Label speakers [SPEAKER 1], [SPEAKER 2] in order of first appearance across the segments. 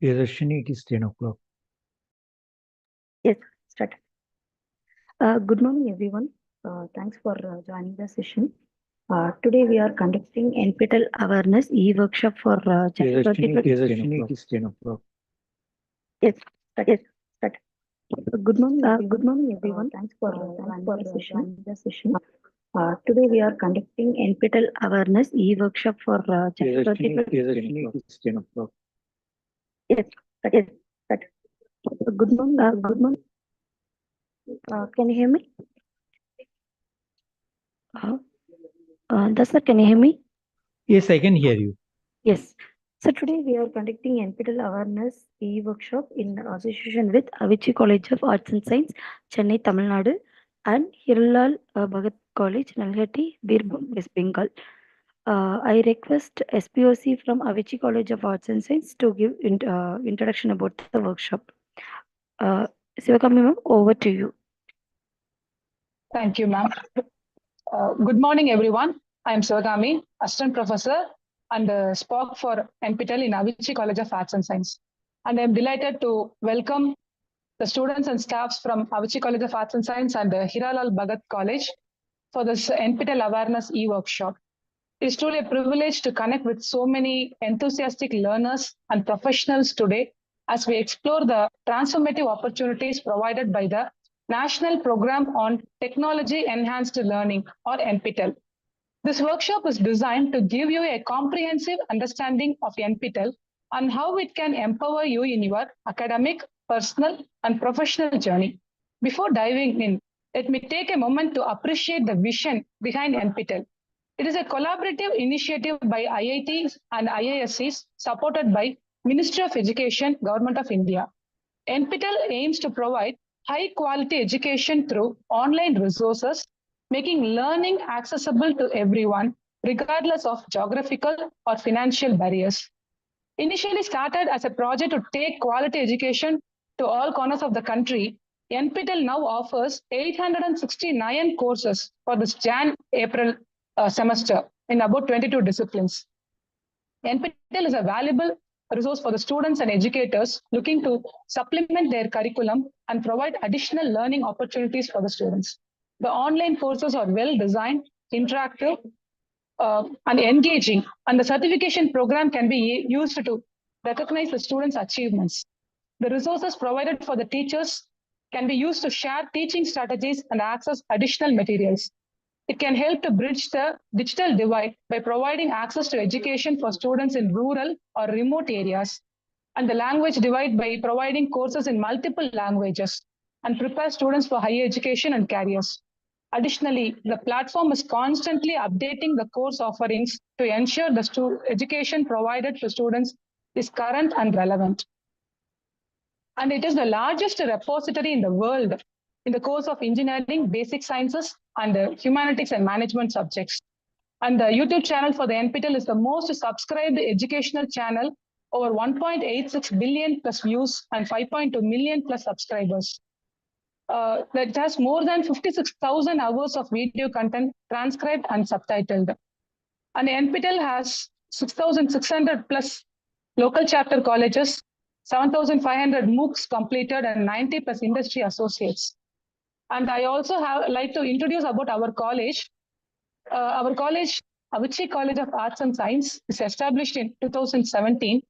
[SPEAKER 1] Yashashini, it is 10 o'clock.
[SPEAKER 2] Yes, start. Good morning, everyone. Thanks for joining the session. Today we are conducting NPTEL awareness e-workshop for January
[SPEAKER 1] Yashashini, it is 10 o'clock.
[SPEAKER 2] Yes, start. Good morning, everyone. Thanks for joining the session. Today we are conducting NPTEL awareness e-workshop for
[SPEAKER 1] Yashashini, it is 10 o'clock.
[SPEAKER 2] Yes, start. Good morning. Can you hear me? Sir, can you hear me?
[SPEAKER 1] Yes, I can hear you.
[SPEAKER 2] Yes. So today we are conducting NPTEL awareness e-workshop in association with AVICHI College of Arts and Science, Chennai, Tamil Nadu, and HIRALAL BHAKAT College, NALHATI, Birbhum, West Bengal. I request SPOC from AVICHI College of Arts and Science to give introduction about the workshop. Sivakami ma'am, over to you.
[SPEAKER 3] Thank you, ma'am. Good morning, everyone. I am Sivagami, Assistant Professor and SPOC for NPTEL in AVICHI College of Arts and Science. And I am delighted to welcome the students and staffs from AVICHI College of Arts and Science and HIRALAL BHAKAT College for this NPTEL Awareness e-workshop. It is truly a privilege to connect with so many enthusiastic learners and professionals today as we explore the transformative opportunities provided by the National Program on Technology Enhanced Learning, or NPTEL. This workshop is designed to give you a comprehensive understanding of NPTEL and how it can empower you in your academic, personal, and professional journey. Before diving in, let me take a moment to appreciate the vision behind NPTEL. It is a collaborative initiative by IITs and IISCs supported by Ministry of Education, Government of India. NPTEL aims to provide high-quality education through online resources, making learning accessible to everyone, regardless of geographical or financial barriers. Initially started as a project to take quality education to all corners of the country, NPTEL now offers 869 courses for this Jan-April semester in about 22 disciplines. NPTEL is a valuable resource for the students and educators looking to supplement their curriculum and provide additional learning opportunities for the students. The online courses are well designed, interactive, and engaging, and the certification program can be used to recognize the students' achievements. The resources provided for the teachers can be used to share teaching strategies and access additional materials. It can help to bridge the digital divide by providing access to education for students in rural or remote areas, and the language divide by providing courses in multiple languages and prepare students for higher education and careers. Additionally, the platform is constantly updating the course offerings to ensure the education provided to students is current and relevant. And it is the largest repository in the world in the course of engineering, basic sciences, and humanities and management subjects. And the YouTube channel for the NPTEL is the most subscribed educational channel, over 1.86 billion plus views and 5.2 million plus subscribers. That has more than 56,000 hours of video content transcribed and subtitled. And NPTEL has 6,600 plus local chapter colleges, 7,500 MOOCs completed, and 90 plus industry associates. And I also like to introduce about our college. Our college, AVICHI College of Arts and Science, is established in 2017,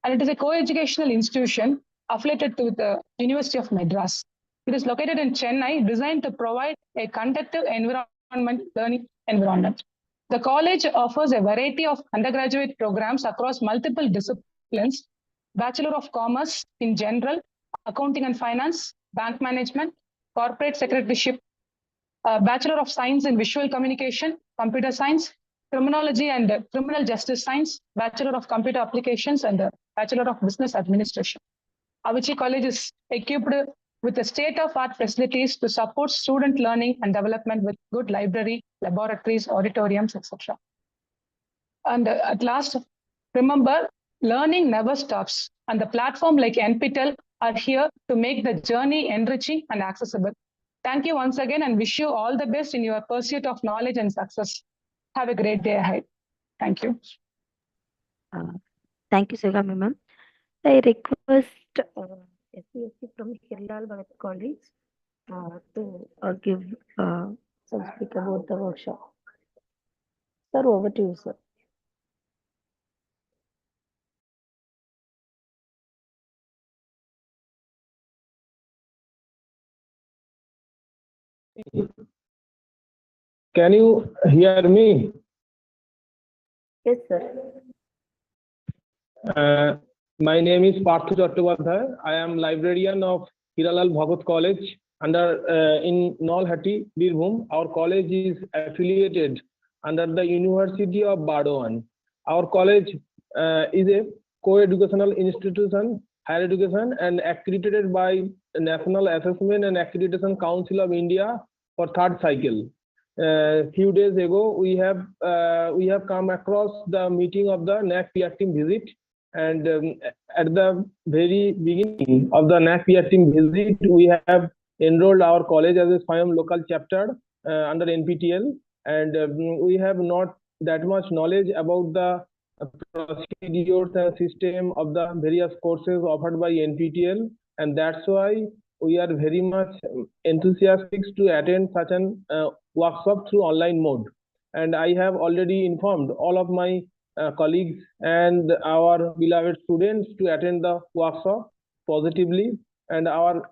[SPEAKER 3] and it is a co-educational institution affiliated to the University of Madras. It is located in Chennai, designed to provide a conducive learning environment. The college offers a variety of undergraduate programs across multiple disciplines: Bachelor of Commerce in General, Accounting and Finance, Bank Management, Corporate Secretaryship, Bachelor of Science in Visual Communication, Computer Science, Criminology and Criminal Justice Science, Bachelor of Computer Applications, and Bachelor of Business Administration. AVICHI College is equipped with the state-of-art facilities to support student learning and development with good library, laboratories, auditoriums, etc. And at last, remember, learning never stops, and the platform like NPTEL are here to make the journey enriching and accessible. Thank you once again and wish you all the best in your pursuit of knowledge and success. Have a great day ahead. Thank you.
[SPEAKER 2] Thank you, Sivakami ma'am. I request First, SPSC from HIRALAL Bhagat College to give some speak about the workshop. Sir, over to you, sir.
[SPEAKER 4] Can you hear me?
[SPEAKER 2] Yes, sir.
[SPEAKER 4] My name is Parthu Chattopadhyay. I am librarian of HIRALAL Bhagat College in NALHATI, Birbhum. Our college is affiliated under the University of Bardwan. Our college is a co-educational institution, higher education, and accredited by National Assessment and Accreditation Council of India for third cycle. Few days ago, we have come across the meeting of the NAC peer team visit, and at the very beginning of the NAC peer team visit, we have enrolled our college as a SWAYAM local chapter under NPTEL, and we have not that much knowledge about the procedures and system of the various courses offered by NPTEL, and that's why we are very much enthusiastic to attend such an workshop through online mode. And I have already informed all of my colleagues and our beloved students to attend the workshop positively. And our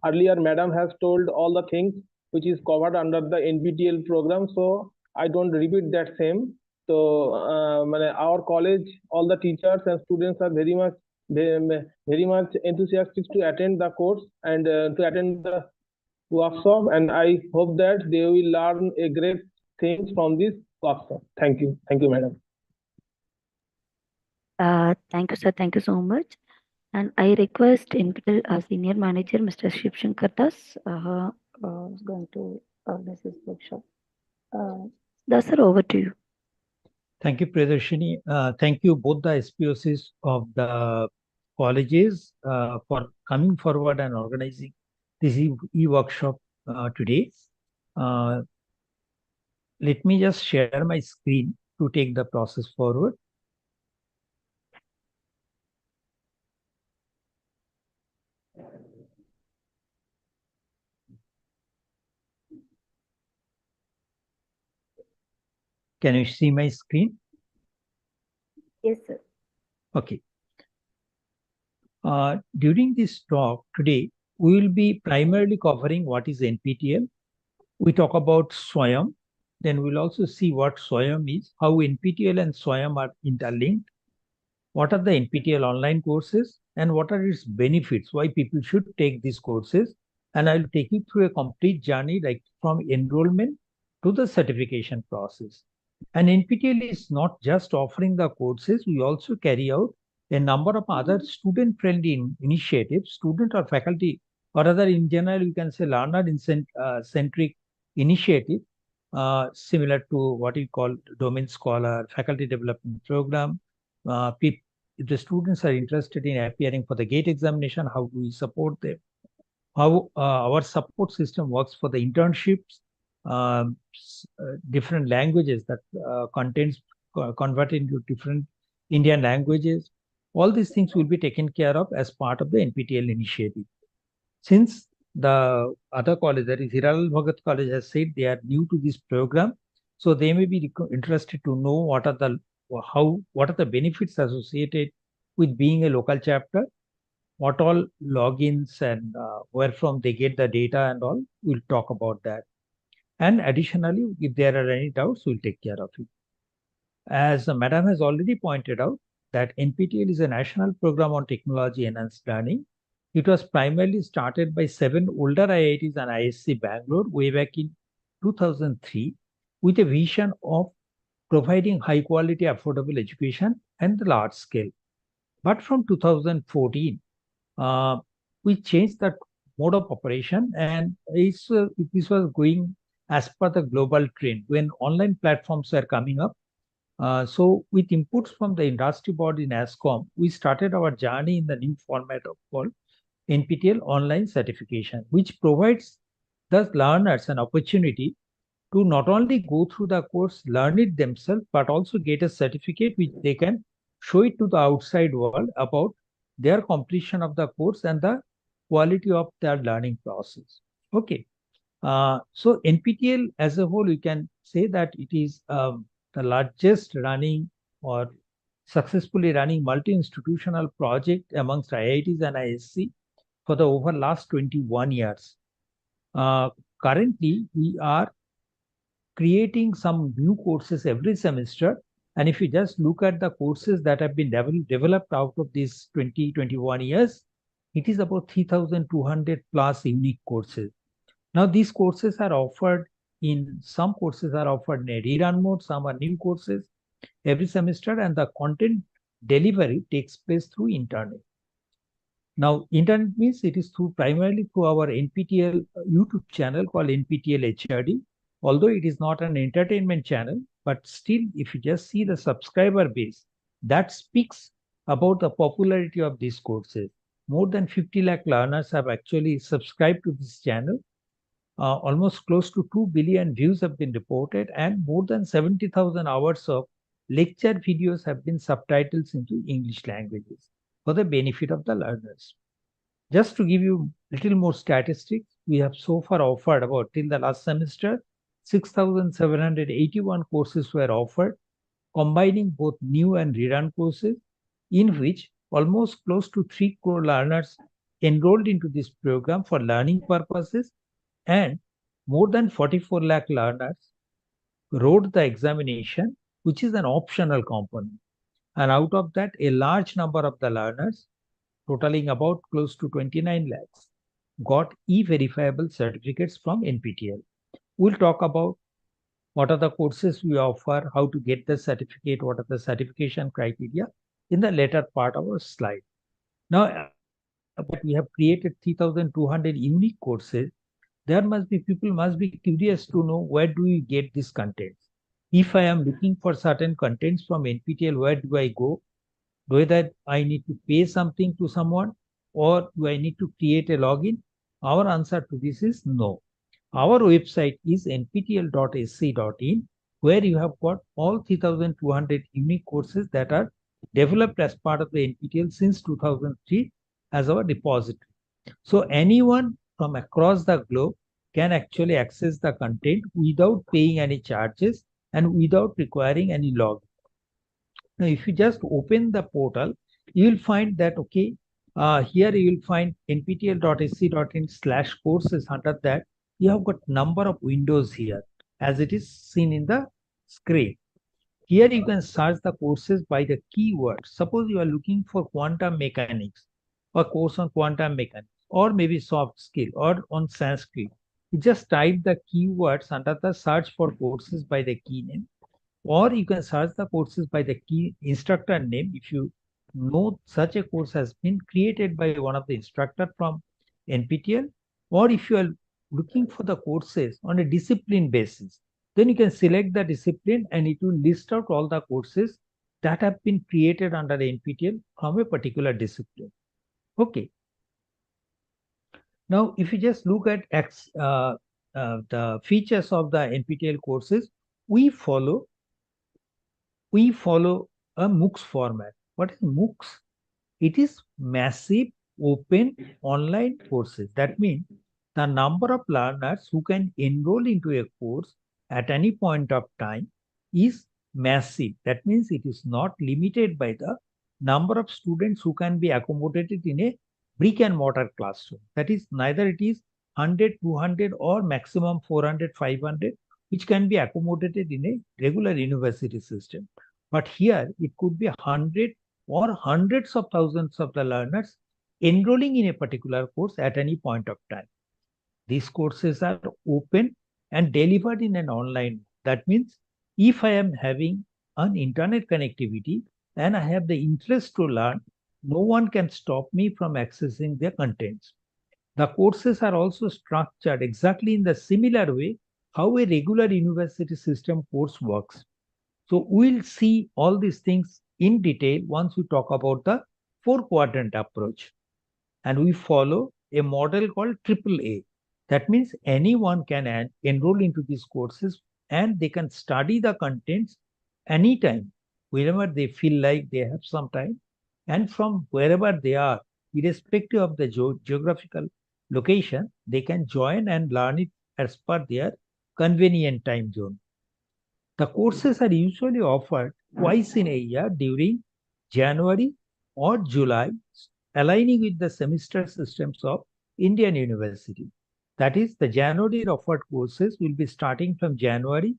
[SPEAKER 4] earlier madam has told all the things which is covered under the NPTEL program, so I don't repeat that same. So our college, all the teachers and students are very much enthusiastic to attend the course and to attend the workshop, and I hope that they will learn a great things from this workshop. Thank you, madam.
[SPEAKER 2] Thank you, sir. Thank you so much. And I request NPTEL Senior Manager, Mr. Shiv Shankar Das, is going to organize this workshop. Das, sir, over to you.
[SPEAKER 1] Thank you, Priyadarshini. Thank you both the SPOCs of the colleges for coming forward and organizing this e-workshop today. Let me just share my screen to take the process forward. Can you see my screen?
[SPEAKER 2] Yes, sir.
[SPEAKER 1] Okay. During this talk today, we will be primarily covering what is NPTEL. We talk about SWAYAM. Then we'll also see what SWAYAM is, how NPTEL and SWAYAM are interlinked, what are the NPTEL online courses, and what are its benefits, why people should take these courses. And I'll take you through a complete journey, like from enrollment to the certification process. And NPTEL is not just offering the courses, we also carry out a number of other student-friendly initiatives, student or faculty, or other in general, you can say learner-centric initiative, similar to what we call domain scholar, faculty development program. If the students are interested in appearing for the GATE examination, how do we support them? How our support system works for the internships, different languages that contents converted into different Indian languages. All these things will be taken care of as part of the NPTEL initiative. Since the other college, that is HIRALAL Bhagat College, has said they are new to this program, so they may be interested to know what are the benefits associated with being a local chapter, what all logins and where from they get the data and all. We'll talk about that. And additionally, if there are any doubts, we'll take care of it. As Madam has already pointed out, that NPTEL is a national program on technology enhanced learning. It was primarily started by 7 older IITs and ISC Bangalore way back in 2003 with a vision of providing high quality, affordable education and the large scale. But from 2014, we changed that mode of operation, and this was going as per the global trend when online platforms are coming up. So with inputs from the industry body in ASCOM, we started our journey in the new format of called NPTEL online certification, which provides the learners an opportunity to not only go through the course, learn it themselves, but also get a certificate which they can show it to the outside world about their completion of the course and the quality of their learning process. Okay. So NPTEL as a whole, we can say that it is the largest running or successfully running multi-institutional project amongst IITs and ISC for the over last 21 years. Currently, we are creating some new courses every semester. And if you just look at the courses that have been developed out of these 21 years, it is about 3,200 plus unique courses. Now, these courses are offered some courses are offered in a rerun mode, some are new courses every semester, and the content delivery takes place through internet. Now, internet means it is primarily through our NPTEL YouTube channel called NPTEL HRD. Although it is not an entertainment channel, but still, if you just see the subscriber base, that speaks about the popularity of these courses. More than 50 lakh learners have actually subscribed to this channel. Almost close to 2 billion views have been reported, and more than 70,000 hours of lecture videos have been subtitled into English languages for the benefit of the learners. Just to give you a little more statistics, we have so far offered about till the last semester, 6,781 courses were offered, combining both new and rerun courses, in which almost close to 3 crore learners enrolled into this program for learning purposes, and more than 44 lakh learners wrote the examination, which is an optional component. And out of that, a large number of the learners, totaling about close to 29 lakhs, got e-verifiable certificates from NPTEL. We'll talk about what are the courses we offer, how to get the certificate, what are the certification criteria in the later part of our slide. Now, but we have created 3,200 unique courses. People must be curious to know where do we get these contents. If I am looking for certain contents from NPTEL, where do I go? Whether I need to pay something to someone or do I need to create a login? Our answer to this is no. Our website is nptel.sc.in, where you have got all 3,200 unique courses that are developed as part of the NPTEL since 2003 as our repository. So anyone from across the globe can actually access the content without paying any charges and without requiring any login. Now, if you just open the portal, you will find that, okay, here you will find nptel.sc.in/courses. Under that, you have got number of windows here, as it is seen in the screen. Here you can search the courses by the keyword. Suppose you are looking for quantum mechanics, or course on quantum mechanics, or maybe soft skill, or on Sanskrit. You just type the keywords under the search for courses by the key name, or you can search the courses by the key instructor name if you know such a course has been created by one of the instructor from NPTEL, or if you are looking for the courses on a discipline basis, then you can select the discipline and it will list out all the courses that have been created under NPTEL from a particular discipline. Okay. Now, if you just look at the features of the NPTEL courses, we follow a MOOCs format. What is MOOCs? It is massive open online courses. That means the number of learners who can enroll into a course at any point of time is massive. That means it is not limited by the number of students who can be accommodated in a brick and mortar classroom. That is, neither it is 100, 200 or maximum 400, 500, which can be accommodated in a regular university system. But here it could be 100 or hundreds of thousands of the learners enrolling in a particular course at any point of time. These courses are open and delivered in an online. That means if I am having an internet connectivity and I have the interest to learn, no one can stop me from accessing their contents. The courses are also structured exactly in the similar way how a regular university system course works. So we'll see all these things in detail once we talk about the 4-quadrant approach. And we follow a model called AAA. That means anyone can enroll into these courses and they can study the contents anytime, whenever they feel like they have some time, and from wherever they are, irrespective of the geographical location, they can join and learn it as per their convenient time zone. The courses are usually offered twice in a year during January or July, aligning with the semester systems of Indian University. That is, the January offered courses will be starting from January,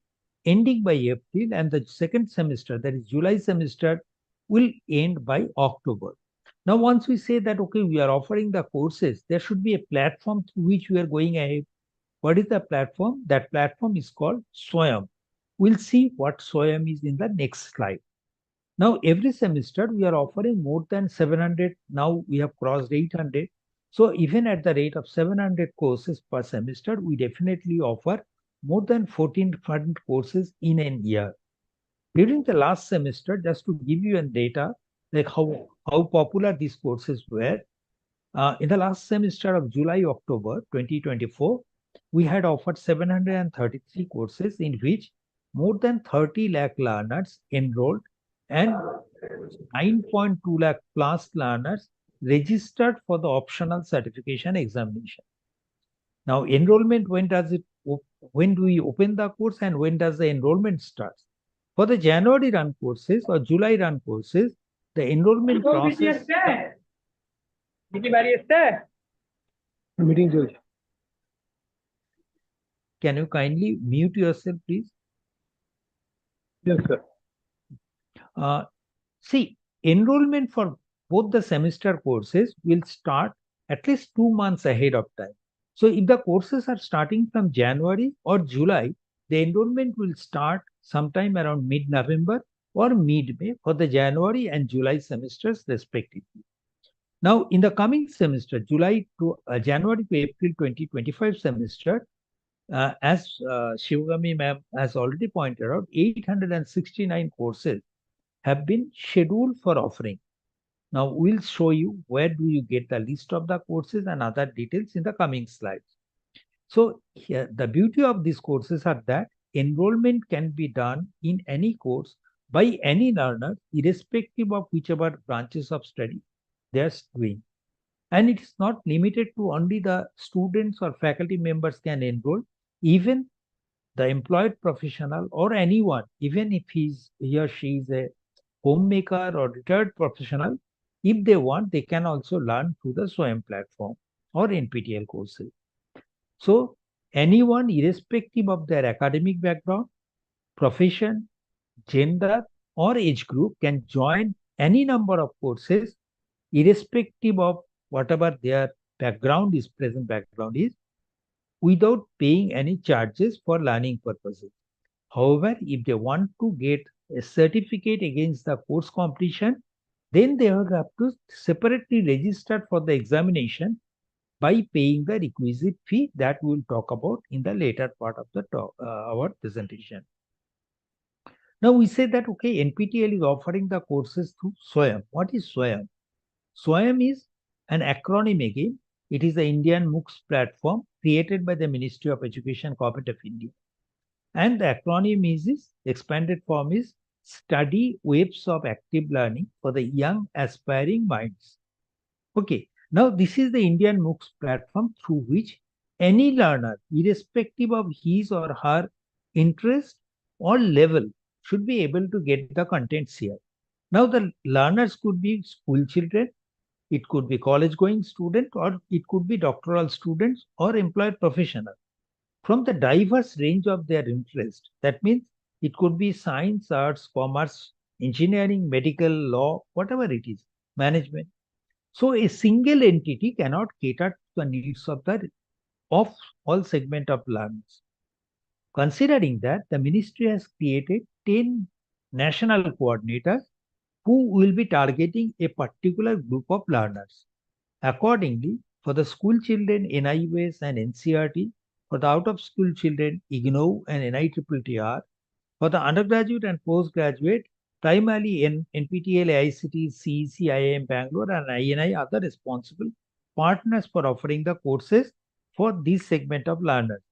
[SPEAKER 1] ending by April, and the second semester, that is July semester, will end by October. Now, once we say that, okay, we are offering the courses, there should be a platform through which we are going ahead. What is the platform? That platform is called SWAYAM. We'll see what SWAYAM is in the next slide. Now, every semester we are offering more than 700. Now we have crossed 800. So even at the rate of 700 courses per semester, we definitely offer more than 1400 courses in a year. During the last semester, just to give you a data, like how popular these courses were, in the last semester of July-October 2024, we had offered 733 courses in which more than 30 lakh learners enrolled and 9.2 lakh plus learners registered for the optional certification examination. Now, enrollment, when do we open the course and when does the enrollment start? For the January run courses or July run courses, the enrollment process.
[SPEAKER 4] Meeting judge.
[SPEAKER 1] Can you kindly mute yourself, please?
[SPEAKER 4] Yes, sir.
[SPEAKER 1] See, enrollment for both the semester courses will start at least 2 months ahead of time. So if the courses are starting from January or July, the enrollment will start sometime around mid-November or mid-May for the January and July semesters respectively. Now, in the coming semester, January to April 2025 semester, as Shivagami ma'am has already pointed out, 869 courses have been scheduled for offering. Now, we'll show you where do you get the list of the courses and other details in the coming slides. So, here, the beauty of these courses are that enrollment can be done in any course by any learner, irrespective of whichever branches of study they are doing. And it is not limited to only the students or faculty members can enroll. Even the employed professional or anyone, even if he or she is a homemaker or retired professional, if they want, they can also learn through the SWAYAM platform or NPTEL courses. So anyone, irrespective of their academic background, profession, gender, or age group, can join any number of courses, irrespective of whatever their background is, present background is, without paying any charges for learning purposes. However, if they want to get a certificate against the course completion, then they will have to separately register for the examination by paying the requisite fee that we'll talk about in the later part of the our presentation. Now we say that, okay, NPTEL is offering the courses through SWAYAM. What is SWAYAM? SWAYAM is an acronym again. It is the Indian MOOCs platform created by the Ministry of Education, Government of India. And the acronym is expanded form is Study Waves of Active Learning for the Young Aspiring Minds. Okay, now this is the Indian MOOCs platform through which any learner, irrespective of his or her interest or level, should be able to get the contents here. Now the learners could be school children, it could be college-going student, or it could be doctoral students or employed professional. From the diverse range of their interest, that means it could be science, arts, commerce, engineering, medical, law, whatever it is, management. So a single entity cannot cater to the needs of all segment of learners. Considering that, the ministry has created 10 national coordinators who will be targeting a particular group of learners. Accordingly, for the school children, NIUS and NCERT, for the out-of-school children, IGNOU and NITTR, for the undergraduate and postgraduate, primarily NPTEL, AICT, CEC, IIM Bangalore, and INI are the responsible partners for offering the courses for this segment of learners.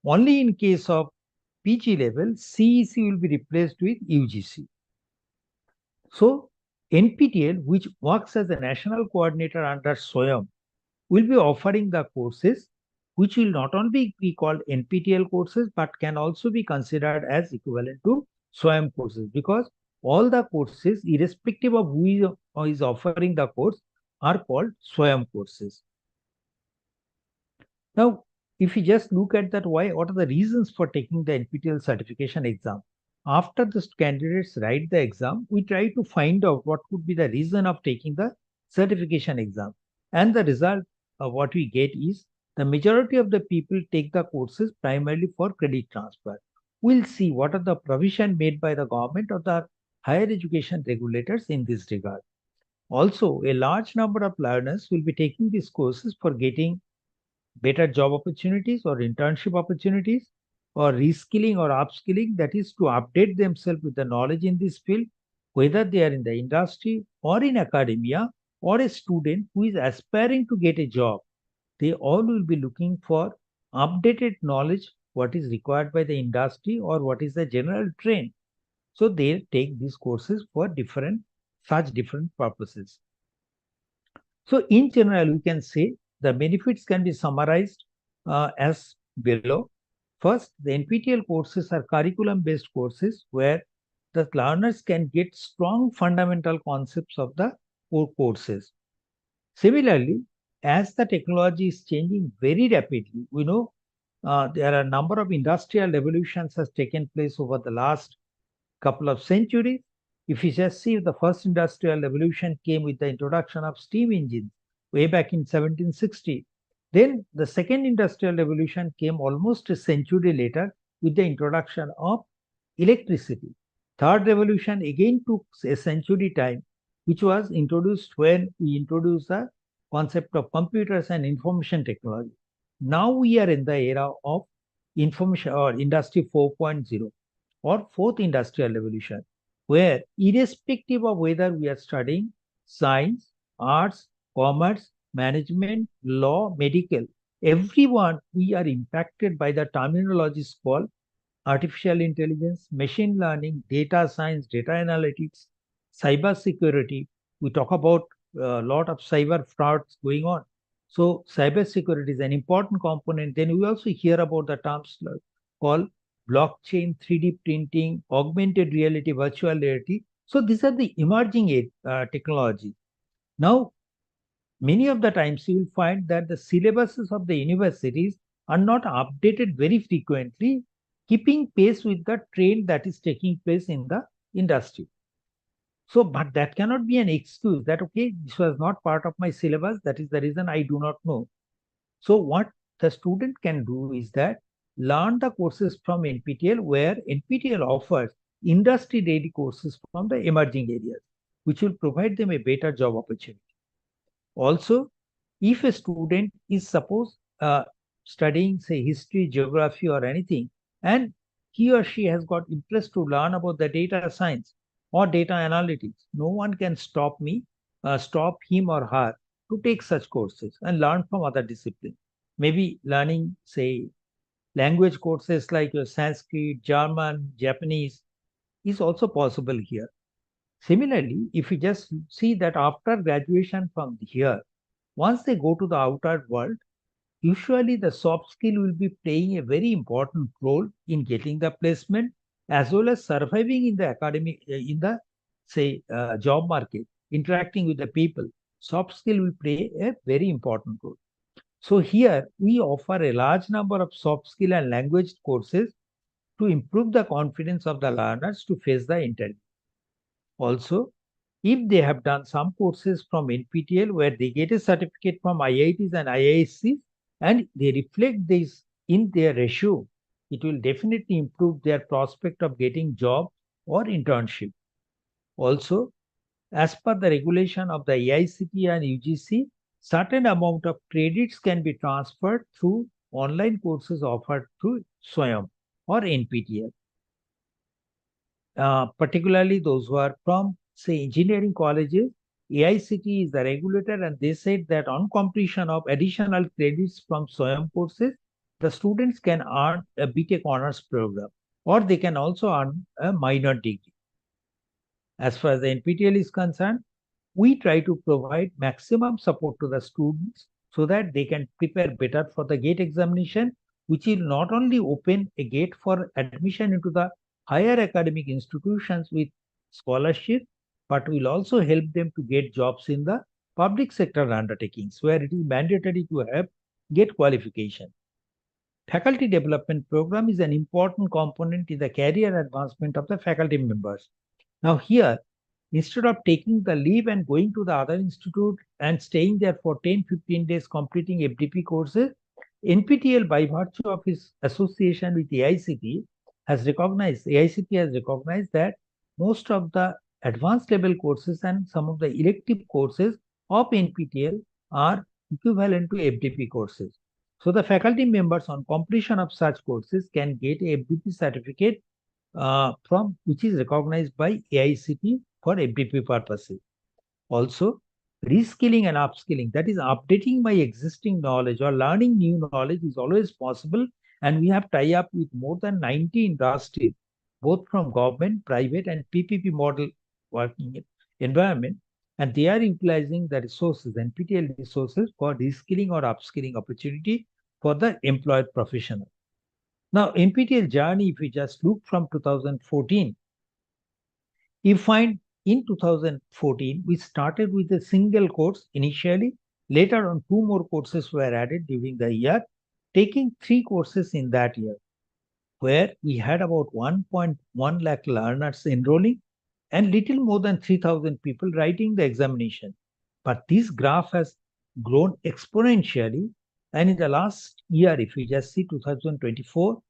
[SPEAKER 1] Only in case of PG level, CEC will be replaced with UGC. So, NPTEL, which works as a national coordinator under SWAYAM, will be offering the courses which will not only be called NPTEL courses but can also be considered as equivalent to SWAYAM courses, because all the courses, irrespective of who is offering the course, are called SWAYAM courses. Now, if you just look at that, what are the reasons for taking the NPTEL certification exam? After the candidates write the exam, we try to find out what could be the reason of taking the certification exam. And the result of what we get is the majority of the people take the courses primarily for credit transfer. We'll see what are the provision made by the government or the higher education regulators in this regard. Also, a large number of learners will be taking these courses for getting better job opportunities or internship opportunities or reskilling or upskilling, that is to update themselves with the knowledge in this field, whether they are in the industry or in academia or a student who is aspiring to get a job. They all will be looking for updated knowledge, what is required by the industry or what is the general trend. So they take these courses for such different purposes. So in general, we can say the benefits can be summarized as below. First, the NPTEL courses are curriculum-based courses where the learners can get strong fundamental concepts of the core courses. Similarly, as the technology is changing very rapidly, we know there are a number of industrial revolutions has taken place over the last couple of centuries. If you just see, the first industrial revolution came with the introduction of steam engines way back in 1760. Then the second industrial revolution came almost a century later with the introduction of electricity. Third revolution again took a century time, which was introduced when we introduced the concept of computers and information technology. Now we are in the era of information or industry 4.0 or fourth industrial revolution, where irrespective of whether we are studying science, arts, commerce, management, law, medical, everyone, we are impacted by the terminologies called artificial intelligence, machine learning, data science, data analytics, cyber security. We talk about a lot of cyber frauds going on. So cyber security is an important component. Then we also hear about the terms called blockchain, 3D printing, augmented reality, virtual reality. So these are the emerging technology. Now, many of the times you will find that the syllabuses of the universities are not updated very frequently, keeping pace with the trend that is taking place in the industry. So, but that cannot be an excuse that, okay, this was not part of my syllabus. That is the reason I do not know. So what the student can do is that learn the courses from NPTEL, where NPTEL offers industry-ready courses from the emerging areas, which will provide them a better job opportunity. Also, if a student is suppose studying, say, history, geography, or anything, and he or she has got interest to learn about the data science or data analytics, no one can stop him or her to take such courses and learn from other disciplines. Maybe learning, say, language courses like your Sanskrit, German, Japanese is also possible here. Similarly, if you just see that after graduation from here, once they go to the outer world, usually the soft skill will be playing a very important role in getting the placement as well as surviving in the academic, in the, say, job market, interacting with the people. Soft skill will play a very important role. So here we offer a large number of soft skill and language courses to improve the confidence of the learners to face the interview. Also, if they have done some courses from NPTEL where they get a certificate from IITs and IISCs and they reflect this in their ratio, it will definitely improve their prospect of getting job or internship. Also, as per the regulation of the AICTE and UGC, certain amount of credits can be transferred through online courses offered through SWAYAM or NPTEL. Particularly those who are from, say, engineering colleges, AICTE is the regulator, and they said that on completion of additional credits from SWAYAM courses, the students can earn a BTech honors program, or they can also earn a minor degree. As far as the NPTEL is concerned, we try to provide maximum support to the students so that they can prepare better for the GATE examination, which will not only open a gate for admission into the higher academic institutions with scholarship, but will also help them to get jobs in the public sector undertakings where it is mandatory to have GATE qualification. Faculty development program is an important component in the career advancement of the faculty members. Now here, instead of taking the leave and going to the other institute and staying there for 10-15 days completing FDP courses, NPTEL, by virtue of its association with AICT, has recognized that most of the advanced level courses and some of the elective courses of NPTEL are equivalent to FDP courses. So the faculty members on completion of such courses can get a FDP certificate from which is recognized by AICT for FDP purposes. Also, reskilling and upskilling, that is updating my existing knowledge or learning new knowledge, is always possible. And we have tie up with more than 90 industries, both from government, private, and PPP model working environment. And they are utilizing the resources, NPTEL resources, for reskilling or upskilling opportunity for the employed professional. Now, NPTEL journey, if we just look from 2014, you find in 2014, we started with a single course initially. Later on, 2 more courses were added during the year, taking 3 courses in that year, where we had about 1.1 lakh learners enrolling and little more than 3,000 people writing the examination. But this graph has grown exponentially. And in the last year, if we just see 2024,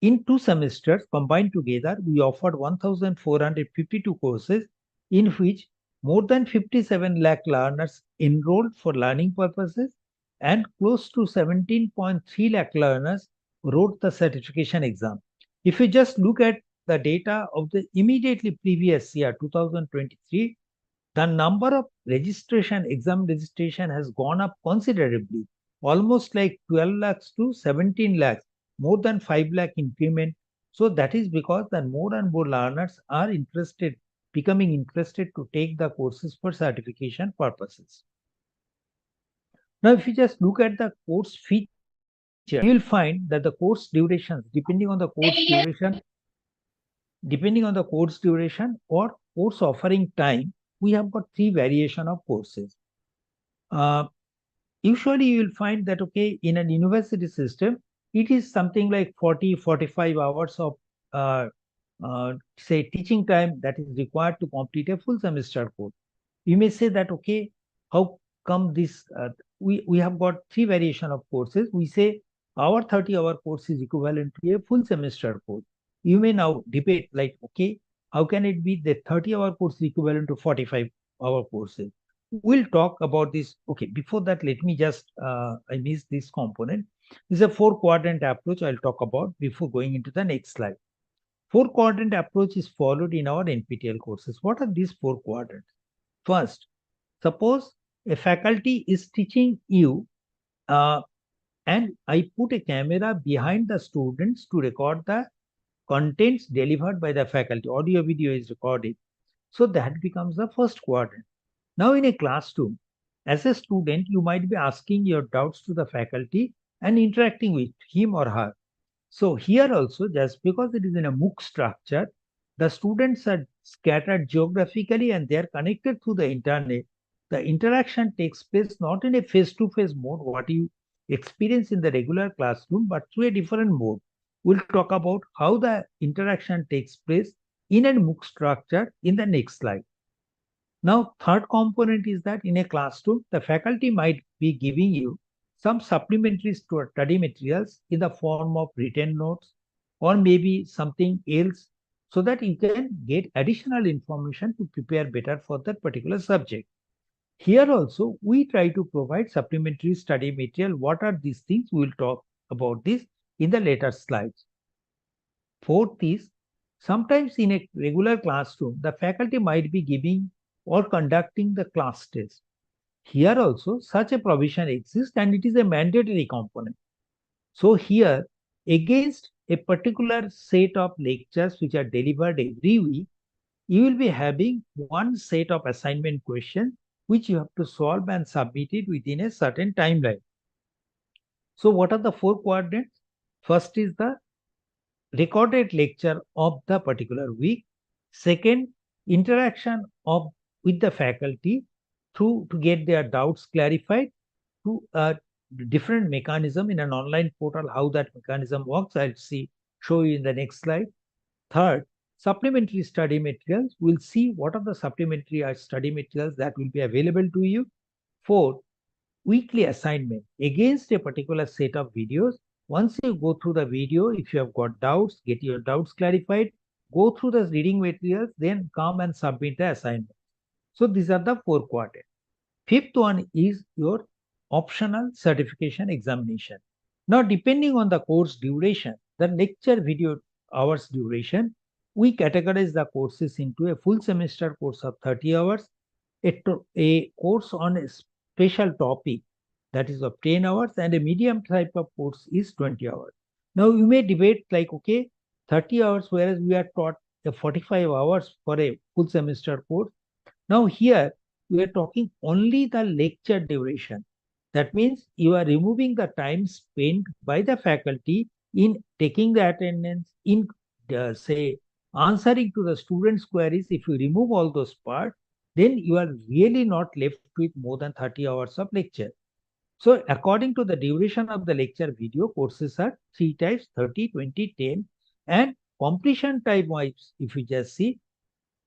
[SPEAKER 1] in 2 semesters combined together, we offered 1,452 courses, in which more than 57 lakh learners enrolled for learning purposes and close to 17.3 lakh learners wrote the certification exam. If you just look at the data of the immediately previous year, 2023, the number of exam registration has gone up considerably, almost like 12 lakhs to 17 lakhs, more than 5 lakh increment. So that is because that more and more learners are becoming interested to take the courses for certification purposes. Now, if you just look at the course feature, you will find that the course durations, depending on the course duration or course offering time, we have got 3 variation of courses. Usually you will find that, okay, in an university system, it is something like 40-45 hours of say teaching time that is required to complete a full semester course. You may say that, okay, how come this, we have got 3 variation of courses. We say our 30-hour course is equivalent to a full semester course. You may now debate like, okay, how can it be that 30-hour course is equivalent to 45-hour courses? We'll talk about this. Okay, before that, let me just, I missed this component. This is a 4-quadrant approach I'll talk about before going into the next slide. 4-quadrant approach is followed in our NPTEL courses. What are these 4 quadrants? First, suppose a faculty is teaching you and I put a camera behind the students to record the contents delivered by the faculty. Audio video is recorded. So that becomes the first quadrant. Now in a classroom, as a student, you might be asking your doubts to the faculty and interacting with him or her. So here also, just because it is in a MOOC structure, the students are scattered geographically and they are connected through the internet. The interaction takes place not in a face-to-face mode, what you experience in the regular classroom, but through a different mode. We'll talk about how the interaction takes place in a MOOC structure in the next slide. Now, third component is that in a classroom, the faculty might be giving you some supplementary study materials in the form of written notes or maybe something else so that you can get additional information to prepare better for that particular subject. Here also, we try to provide supplementary study material. What are these things? We'll talk about this in the later slides. Fourth is, sometimes in a regular classroom, the faculty might be giving or conducting the class test. Here also, such a provision exists and it is a mandatory component. So here, against a particular set of lectures which are delivered every week, you will be having one set of assignment questions which you have to solve and submit it within a certain timeline. So what are the 4 quadrants? First is the recorded lecture of the particular week. Second, interaction with the faculty to get their doubts clarified through a different mechanism in an online portal. How that mechanism works, I'll show you in the next slide. Third, supplementary study materials. We'll see what are the supplementary study materials that will be available to you. Fourth, weekly assignment against a particular set of videos. Once you go through the video, if you have got doubts, get your doubts clarified, go through the reading materials, then come and submit the assignment. So these are the 4 quadrants. Fifth one is your optional certification examination. Now, depending on the course duration, the lecture video hours duration, we categorize the courses into a full semester course of 30 hours, a course on a special topic that is of 10 hours, and a medium type of course is 20 hours. Now, you may debate like, okay, 30 hours, whereas we are taught 45 hours for a full semester course. Now, here we are talking only the lecture duration. That means you are removing the time spent by the faculty in taking the attendance, in say answering to the students' queries. If you remove all those parts, then you are really not left with more than 30 hours of lecture. So according to the duration of the lecture video, courses are 3 types, 30, 20, 10, and completion time wise, if you just see,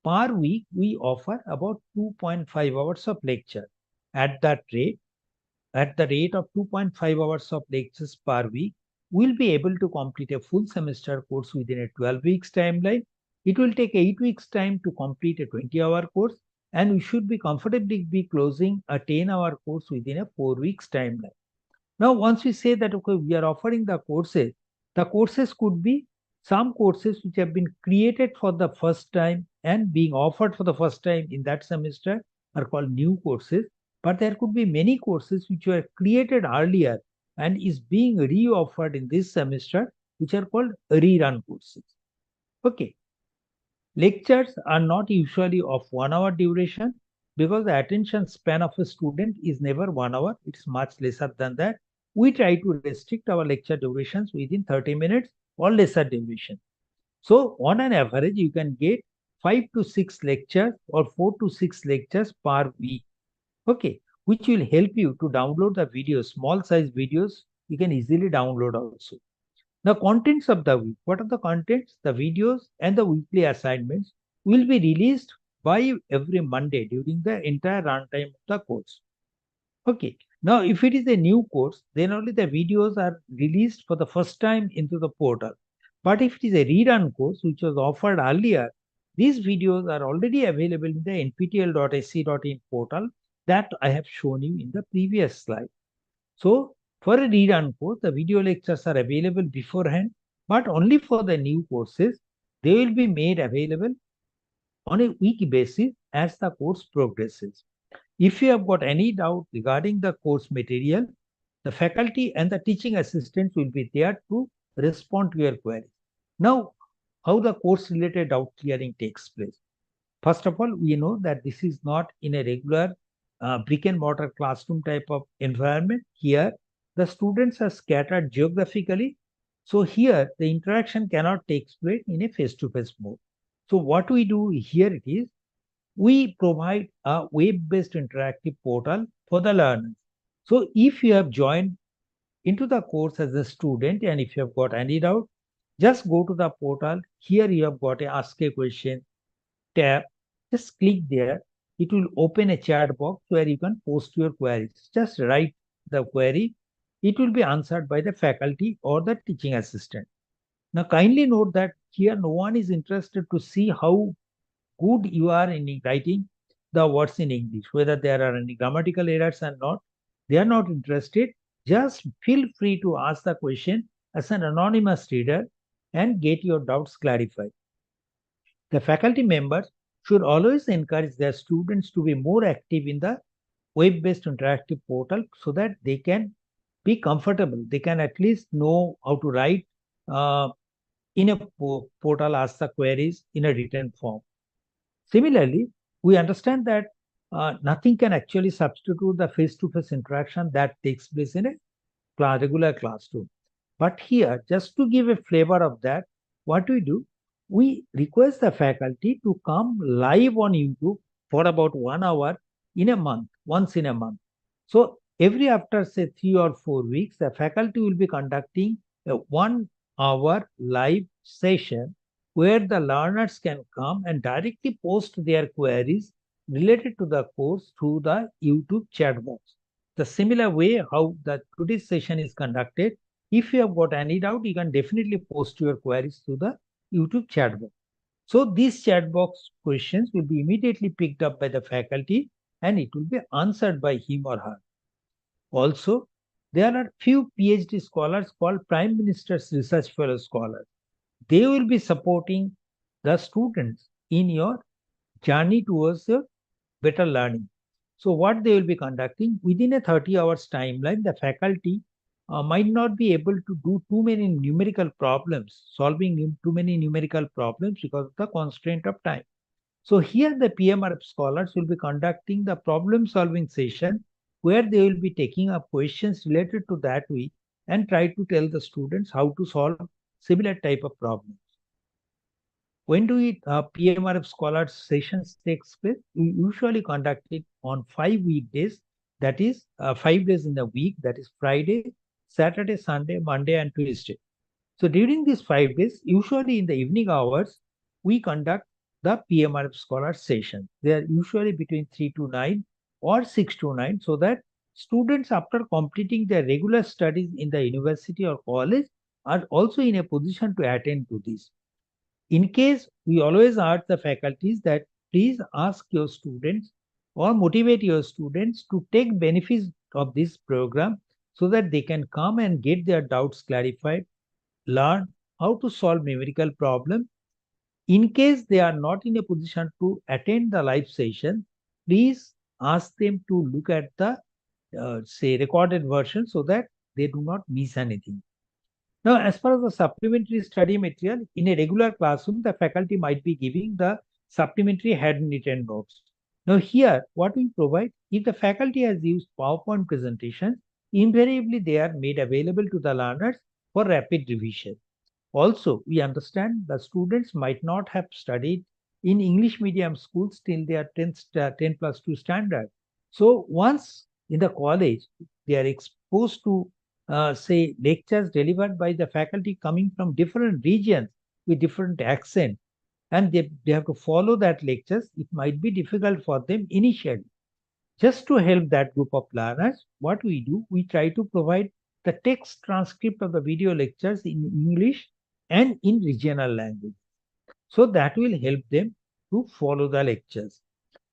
[SPEAKER 1] per week, we offer about 2.5 hours of lecture. At the rate of 2.5 hours of lectures per week, we'll be able to complete a full semester course within a 12 weeks timeline. It will take 8 weeks time to complete a 20-hour course, and we should be comfortably be closing a 10-hour course within a 4 weeks timeline. Now, once we say that, okay, we are offering the courses could be some courses which have been created for the first time and being offered for the first time in that semester are called new courses. But there could be many courses which were created earlier and is being re-offered in this semester, which are called rerun courses. Okay. Lectures are not usually of 1 hour duration because the attention span of a student is never 1 hour. It's much lesser than that. We try to restrict our lecture durations within 30 minutes or lesser duration. So on an average, you can get 5 to 6 lectures or 4 to 6 lectures per week. Okay, which will help you to download the videos, small size videos you can easily download also. The contents of the week. What are the contents? The videos and the weekly assignments will be released by every Monday during the entire runtime of the course. Okay. Now, if it is a new course, then only the videos are released for the first time into the portal. But if it is a rerun course, which was offered earlier, these videos are already available in the nptel.ac.in portal that I have shown you in the previous slide. So, for a rerun course, the video lectures are available beforehand, but only for the new courses. They will be made available on a week basis as the course progresses. If you have got any doubt regarding the course material, the faculty and the teaching assistants will be there to respond to your query. Now, how the course related doubt clearing takes place. First of all, we know that this is not in a regular brick and mortar classroom type of environment. Here, the students are scattered geographically. So here, the interaction cannot take place in a face-to-face mode. So what we do here it is, we provide a web-based interactive portal for the learners. So if you have joined into the course as a student and if you have got any doubt, just go to the portal. Here you have got a ask a question tab. Just click there. It will open a chat box where you can post your queries. Just write the query. It will be answered by the faculty or the teaching assistant. Now kindly note that here no one is interested to see how good you are in writing the words in English, whether there are any grammatical errors or not. They are not interested. Just feel free to ask the question as an anonymous reader and get your doubts clarified. The faculty members should always encourage their students to be more active in the web-based interactive portal so that they can be comfortable. They can at least know how to write in a portal, ask the queries in a written form. Similarly, we understand that nothing can actually substitute the face-to-face interaction that takes place in a regular classroom. But here, just to give a flavor of that, what we do, we request the faculty to come live on YouTube for about 1 hour in a month, once in a month. So every after say 3 or 4 weeks, the faculty will be conducting a 1 hour live session where the learners can come and directly post their queries related to the course through the YouTube chat box. The similar way how the today's session is conducted, if you have got any doubt, you can definitely post your queries to the YouTube chat box. So these chat box questions will be immediately picked up by the faculty and it will be answered by him or her. Also, there are few PhD scholars called Prime Minister's Research Fellow scholars. They will be supporting the students in your journey towards your better learning. So what they will be conducting within a 30 hours timeline, the faculty might not be able to do too many numerical problems, solving too many numerical problems because of the constraint of time. So here the PMRF scholars will be conducting the problem solving session where they will be taking up questions related to that week and try to tell the students how to solve similar type of problems. When do PMRF scholars sessions takes place? We usually conduct it on 5 weekdays, that is 5 days in a week, that is Friday, Saturday, Sunday, Monday, and Tuesday. So during these 5 days, usually in the evening hours, we conduct the PMRF scholars session. They are usually between 3 to 9 or 6 to 9, so that students after completing their regular studies in the university or college are also in a position to attend to this. In case, we always urge the faculties that please ask your students or motivate your students to take benefits of this program so that they can come and get their doubts clarified, learn how to solve numerical problems. In case they are not in a position to attend the live session, please ask them to look at the say recorded version so that they do not miss anything. Now, as far as the supplementary study material, in a regular classroom, the faculty might be giving the supplementary handwritten notes. Now, here, what we provide, if the faculty has used PowerPoint presentations, invariably they are made available to the learners for rapid revision. Also, we understand the students might not have studied in English medium schools till their 10 plus 2 standard. So once in the college, they are exposed to say lectures delivered by the faculty coming from different regions with different accent, and they have to follow that lectures. It might be difficult for them initially. Just to help that group of learners, what we do, we try to provide the text transcript of the video lectures in English and in regional language. So that will help them to follow the lectures.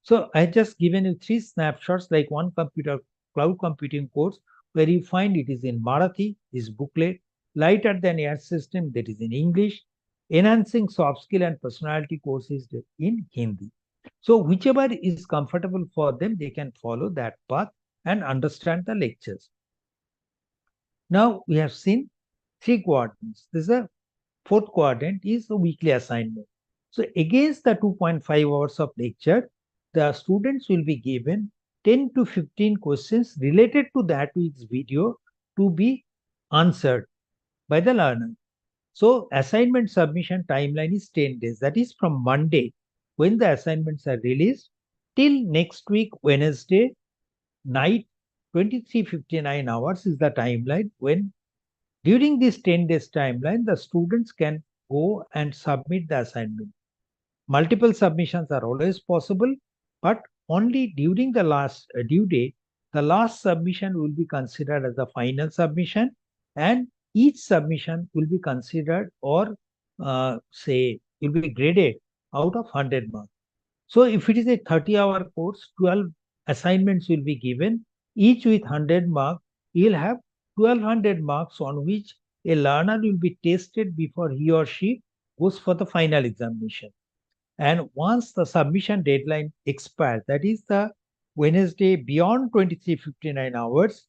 [SPEAKER 1] So I just given you 3 snapshots, like one computer cloud computing course where you find it is in Marathi, this booklet, lighter than air system, that is in English, enhancing soft skill and personality courses in Hindi. So whichever is comfortable for them, they can follow that path and understand the lectures. Now we have seen 3 quadrants. This is a 4th quadrant is the weekly assignment. So against the 2.5 hours of lecture, the students will be given 10 to 15 questions related to that week's video to be answered by the learner. So assignment submission timeline is 10 days. That is from Monday, when the assignments are released, till next week, Wednesday night, 23:59 hours is the timeline when during this 10 days timeline, the students can go and submit the assignment. Multiple submissions are always possible, but only during the last due date, the last submission will be considered as the final submission, and each submission will be considered or say will be graded out of 100 marks. So if it is a 30-hour course, 12 assignments will be given, each with 100 marks. You'll have 1200 marks on which a learner will be tested before he or she goes for the final examination. And once the submission deadline expires, that is the Wednesday beyond 23:59 hours,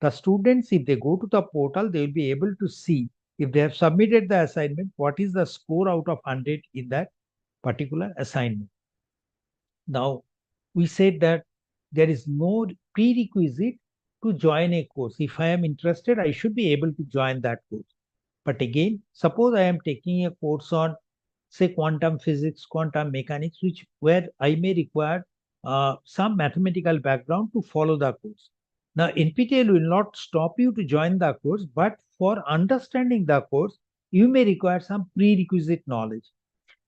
[SPEAKER 1] the students, if they go to the portal, they will be able to see if they have submitted the assignment, what is the score out of 100 in that particular assignment. Now, we said that there is no prerequisite to join a course. If I am interested, I should be able to join that course. But again, suppose I am taking a course on, say, quantum physics, quantum mechanics, where I may require some mathematical background to follow the course. Now, NPTEL will not stop you to join the course, but for understanding the course, you may require some prerequisite knowledge.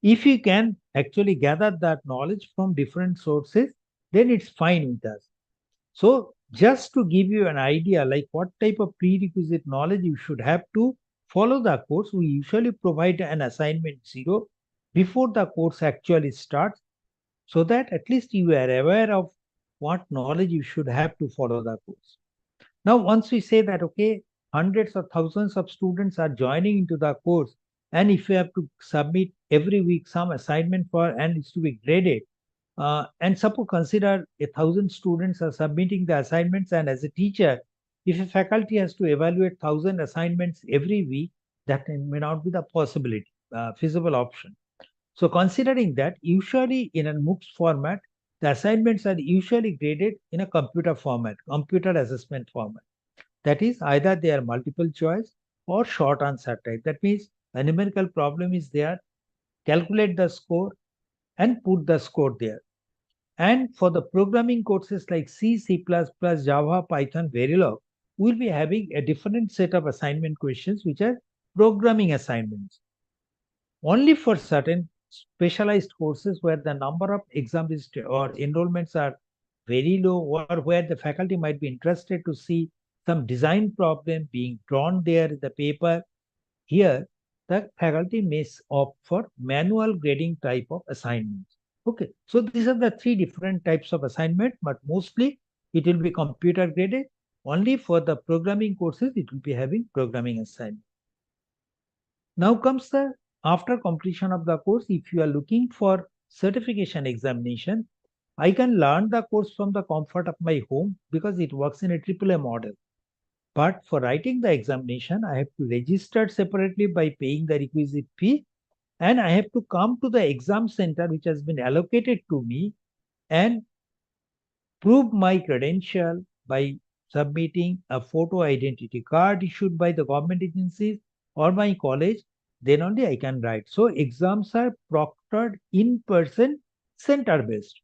[SPEAKER 1] If you can actually gather that knowledge from different sources, then it's fine with us. So just to give you an idea, like what type of prerequisite knowledge you should have to follow the course, we usually provide an assignment 0 before the course actually starts, so that at least you are aware of what knowledge you should have to follow the course. Now, once we say that, okay, hundreds or thousands of students are joining into the course, and if you have to submit every week some assignment for, and it's to be graded, and suppose consider 1,000 students are submitting the assignments, and as a teacher, if a faculty has to evaluate 1,000 assignments every week, that may not be the possibility, feasible option. So considering that, usually in a MOOCs format, the assignments are usually graded in a computer format, computer assessment format. That is, either they are multiple choice or short answer type. That means a numerical problem is there, calculate the score and put the score there. And for the programming courses like C, C++, Java, Python, Verilog, we'll be having a different set of assignment questions, which are programming assignments. Only for certain specialized courses where the number of exams or enrollments are very low, or where the faculty might be interested to see some design problem being drawn there in the paper, here the faculty may opt for manual grading type of assignments. Okay, so these are the three different types of assignment, but mostly it will be computer graded. Only for the programming courses, it will be having programming assignment. Now comes the after completion of the course, if you are looking for certification examination, I can learn the course from the comfort of my home because it works in a AAA model. But for writing the examination, I have to register separately by paying the requisite fee, and I have to come to the exam center which has been allocated to me and prove my credential by submitting a photo identity card issued by the government agencies or my college. Then only I can write. So exams are proctored in person, center based.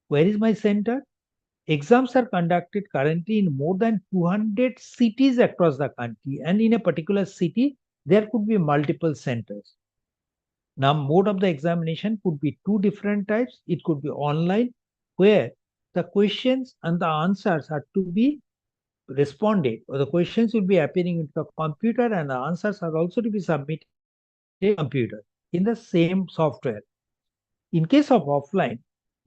[SPEAKER 1] Where is my center? Exams are conducted currently in more than 200 cities across the country, and in a particular city, there could be multiple centers. Now, mode of the examination could be two different types. It could be online, where the questions and the answers are to be responded, or the questions will be appearing into the computer and the answers are also to be submitted to the computer in the same software. In case of offline,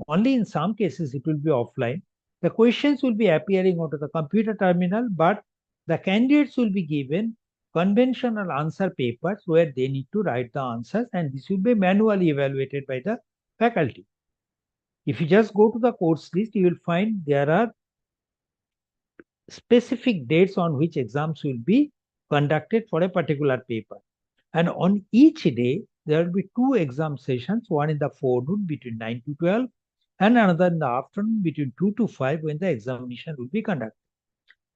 [SPEAKER 1] only in some cases it will be offline. The questions will be appearing onto the computer terminal, but the candidates will be given conventional answer papers where they need to write the answers, and this will be manually evaluated by the faculty. If you just go to the course list, you will find there are specific dates on which exams will be conducted for a particular paper. And on each day, there will be two exam sessions, one in the forenoon between 9 to 12, and another in the afternoon between 2 to 5 when the examination will be conducted.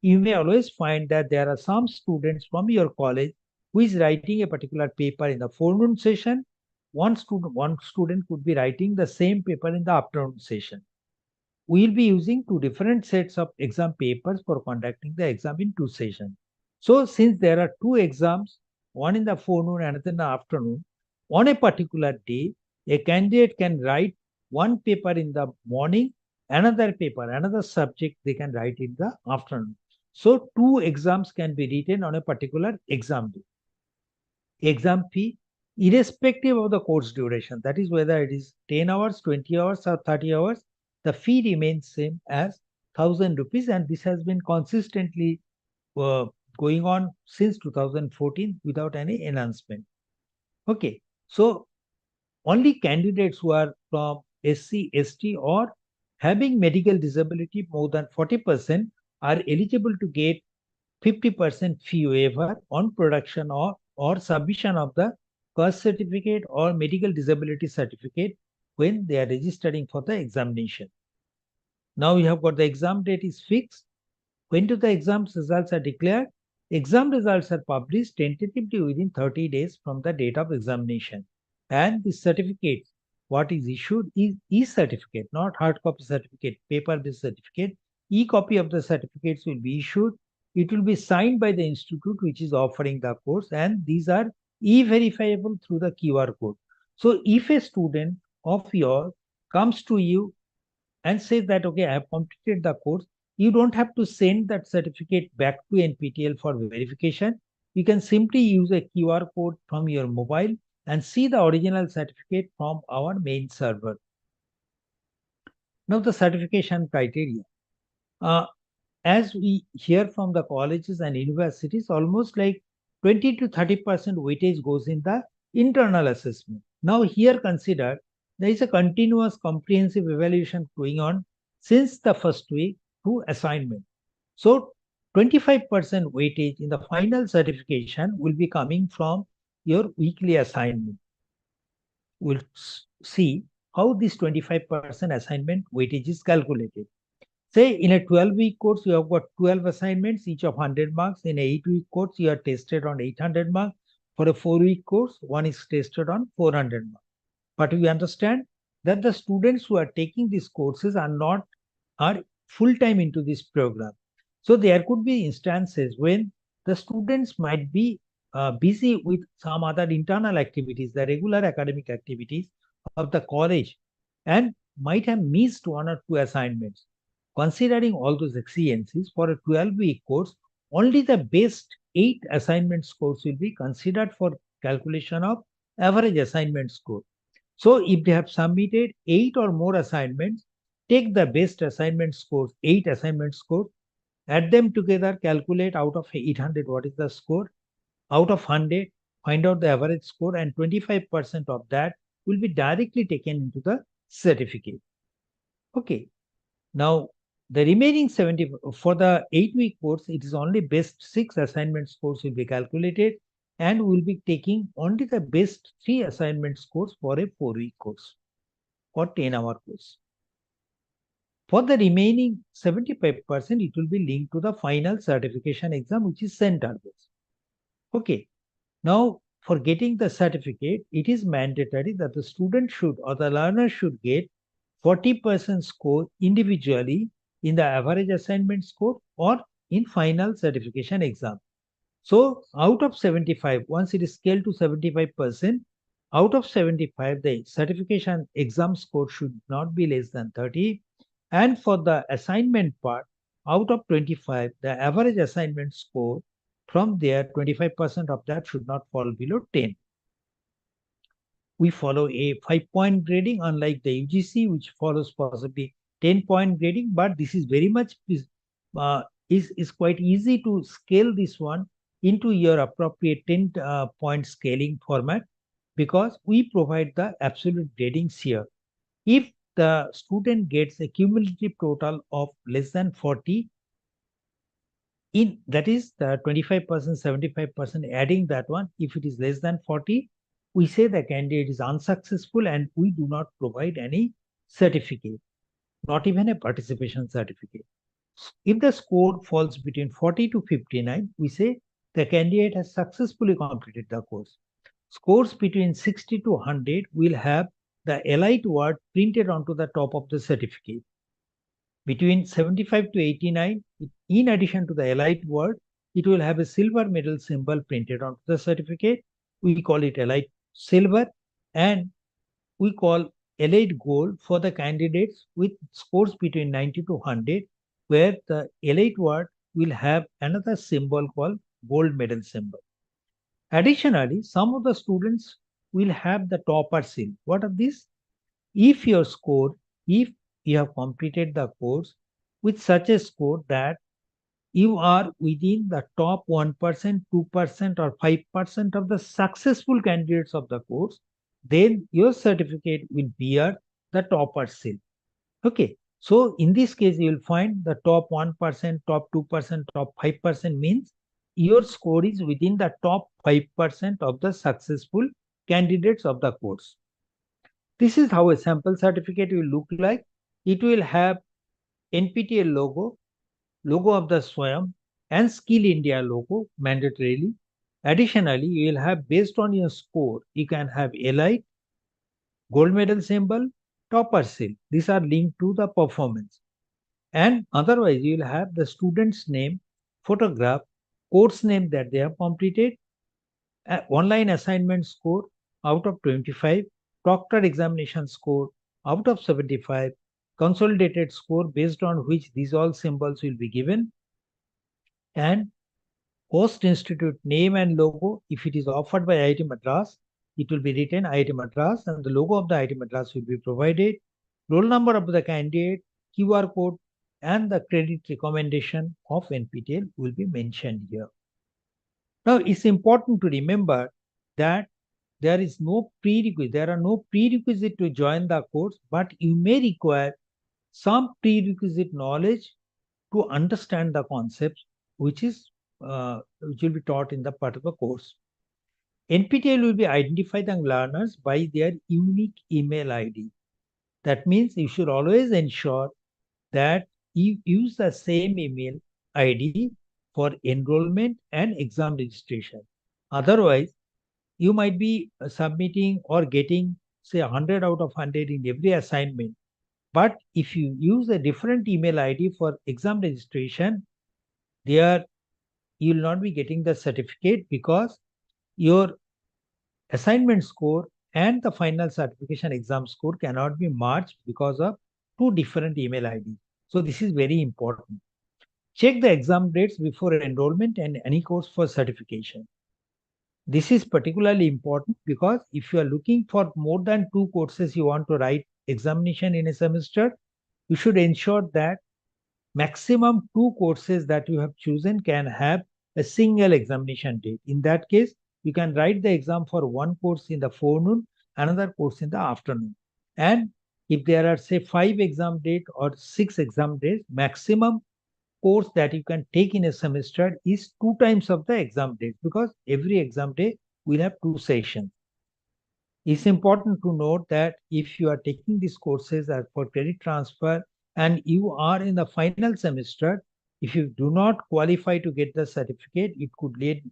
[SPEAKER 1] You may always find that there are some students from your college who is writing a particular paper in the forenoon session. One student could be writing the same paper in the afternoon session. We will be using two different sets of exam papers for conducting the exam in two sessions. So since there are two exams, one in the forenoon and another in the afternoon, on a particular day, a candidate can write one paper in the morning, another paper, another subject they can write in the afternoon. So two exams can be written on a particular exam day. Exam fee, irrespective of the course duration, that is whether it is 10 hours, 20 hours or 30 hours, the fee remains same as 1,000 rupees, and this has been consistently going on since 2014 without any enhancement. Okay, so only candidates who are from SC, ST or having medical disability more than 40% are eligible to get 50% fee waiver on production or submission of the caste certificate or medical disability certificate when they are registering for the examination. Now you have got the exam date is fixed. When do the exam results are declared? Exam results are published tentatively within 30 days from the date of examination. And the certificate, what is issued is e-certificate, not hard copy certificate, paper-based certificate. E-copy of the certificates will be issued. It will be signed by the institute which is offering the course, and these are e-verifiable through the QR code. So if a student of yours comes to you and says that, okay, I have completed the course, you don't have to send that certificate back to NPTEL for verification. You can simply use a QR code from your mobile and see the original certificate from our main server. Now the certification criteria. As we hear from the colleges and universities, almost like 20 to 30% weightage goes in the internal assessment. Now here consider there is a continuous comprehensive evaluation going on since the first week to assignment. So 25% weightage in the final certification will be coming from your weekly assignment. We'll see how this 25% assignment weightage is calculated. Say in a 12-week course, you have got 12 assignments, each of 100 marks. In an 8-week course, you are tested on 800 marks. For a 4-week course, one is tested on 400 marks. But we understand that the students who are taking these courses are full-time into this program. So there could be instances when the students might be busy with some other internal activities, the regular academic activities of the college, and might have missed 1 or 2 assignments. Considering all those exigencies, for a 12-week course, only the best 8 assignment scores will be considered for calculation of average assignment score. So if they have submitted 8 or more assignments, take the best assignment scores, 8 assignment scores, add them together, calculate out of 800 what is the score, out of 100, find out the average score, and 25% of that will be directly taken into the certificate. Okay. Now, the remaining 70, for the 8-week course, it is only best 6 assignment scores will be calculated, and we'll be taking only the best 3 assignment scores for a 4-week course or 10-hour course. For the remaining 75%, it will be linked to the final certification exam, which is center-based. Okay. Now, for getting the certificate, it is mandatory that the student should or the learner should get 40% score individually in the average assignment score or in final certification exam. So out of 75, once it is scaled to 75%, out of 75, the certification exam score should not be less than 30. And for the assignment part, out of 25, the average assignment score from there, 25% of that should not fall below 10. We follow a 5-point grading, unlike the UGC, which follows possibly 10-point grading, but this is very much is quite easy to scale this one into your appropriate 10-point scaling format, because we provide the absolute gradings here. If the student gets a cumulative total of less than 40, that is the 25%, 75% adding that one, if it is less than 40, we say the candidate is unsuccessful and we do not provide any certificate, not even a participation certificate. If the score falls between 40 to 59, we say the candidate has successfully completed the course. Scores between 60 to 100 will have the elite word printed onto the top of the certificate. Between 75 to 89, in addition to the elite word, it will have a silver medal symbol printed onto the certificate. We call it elite silver, and we call elite gold for the candidates with scores between 90 to 100, where the elite word will have another symbol called gold medal symbol. Additionally, some of the students will have the topper seal. What are these? If your score, if you have completed the course with such a score that you are within the top 1%, 2%, or 5% of the successful candidates of the course, then your certificate will bear the topper seal. Okay. So in this case, you will find the top 1%, top 2%, top 5% means your score is within the top 5% of the successful candidates of the course. This is how a sample certificate will look like. It will have NPTEL logo of the SWAYAM, and Skill India logo mandatorily. Additionally, you will have, based on your score, you can have elite, gold medal symbol, topper seal. These are linked to the performance. And otherwise, you will have the student's name, photograph, course name that they have completed, online assignment score out of 25, proctored examination score out of 75, consolidated score based on which these all symbols will be given, and host institute name and logo. If it is offered by IIT Madras, it will be written IIT Madras and the logo of the IIT Madras will be provided. Roll number of the candidate, QR code, and the credit recommendation of NPTEL will be mentioned here. Now, it's important to remember that there are no prerequisite to join the course, but you may require some prerequisite knowledge to understand the concepts which will be taught in the part of the course. NPTEL will be identifying learners by their unique email ID. That means you should always ensure that you use the same email ID for enrollment and exam registration. Otherwise, you might be submitting or getting, say, 100 out of 100 in every assignment. But if you use a different email ID for exam registration, there you will not be getting the certificate because your assignment score and the final certification exam score cannot be merged because of two different email IDs. So this is very important. Check the exam dates before enrollment and any course for certification. This is particularly important because if you are looking for more than 2 courses you want to write examination in a semester, you should ensure that maximum 2 courses that you have chosen can have a single examination date. In that case, you can write the exam for one course in the forenoon, another course in the afternoon. And if there are, say, 5 exam dates or 6 exam days, maximum course that you can take in a semester is 2 times of the exam date because every exam day will have 2 sessions. It's important to note that if you are taking these courses as for credit transfer and you are in the final semester, if you do not qualify to get the certificate, it could lead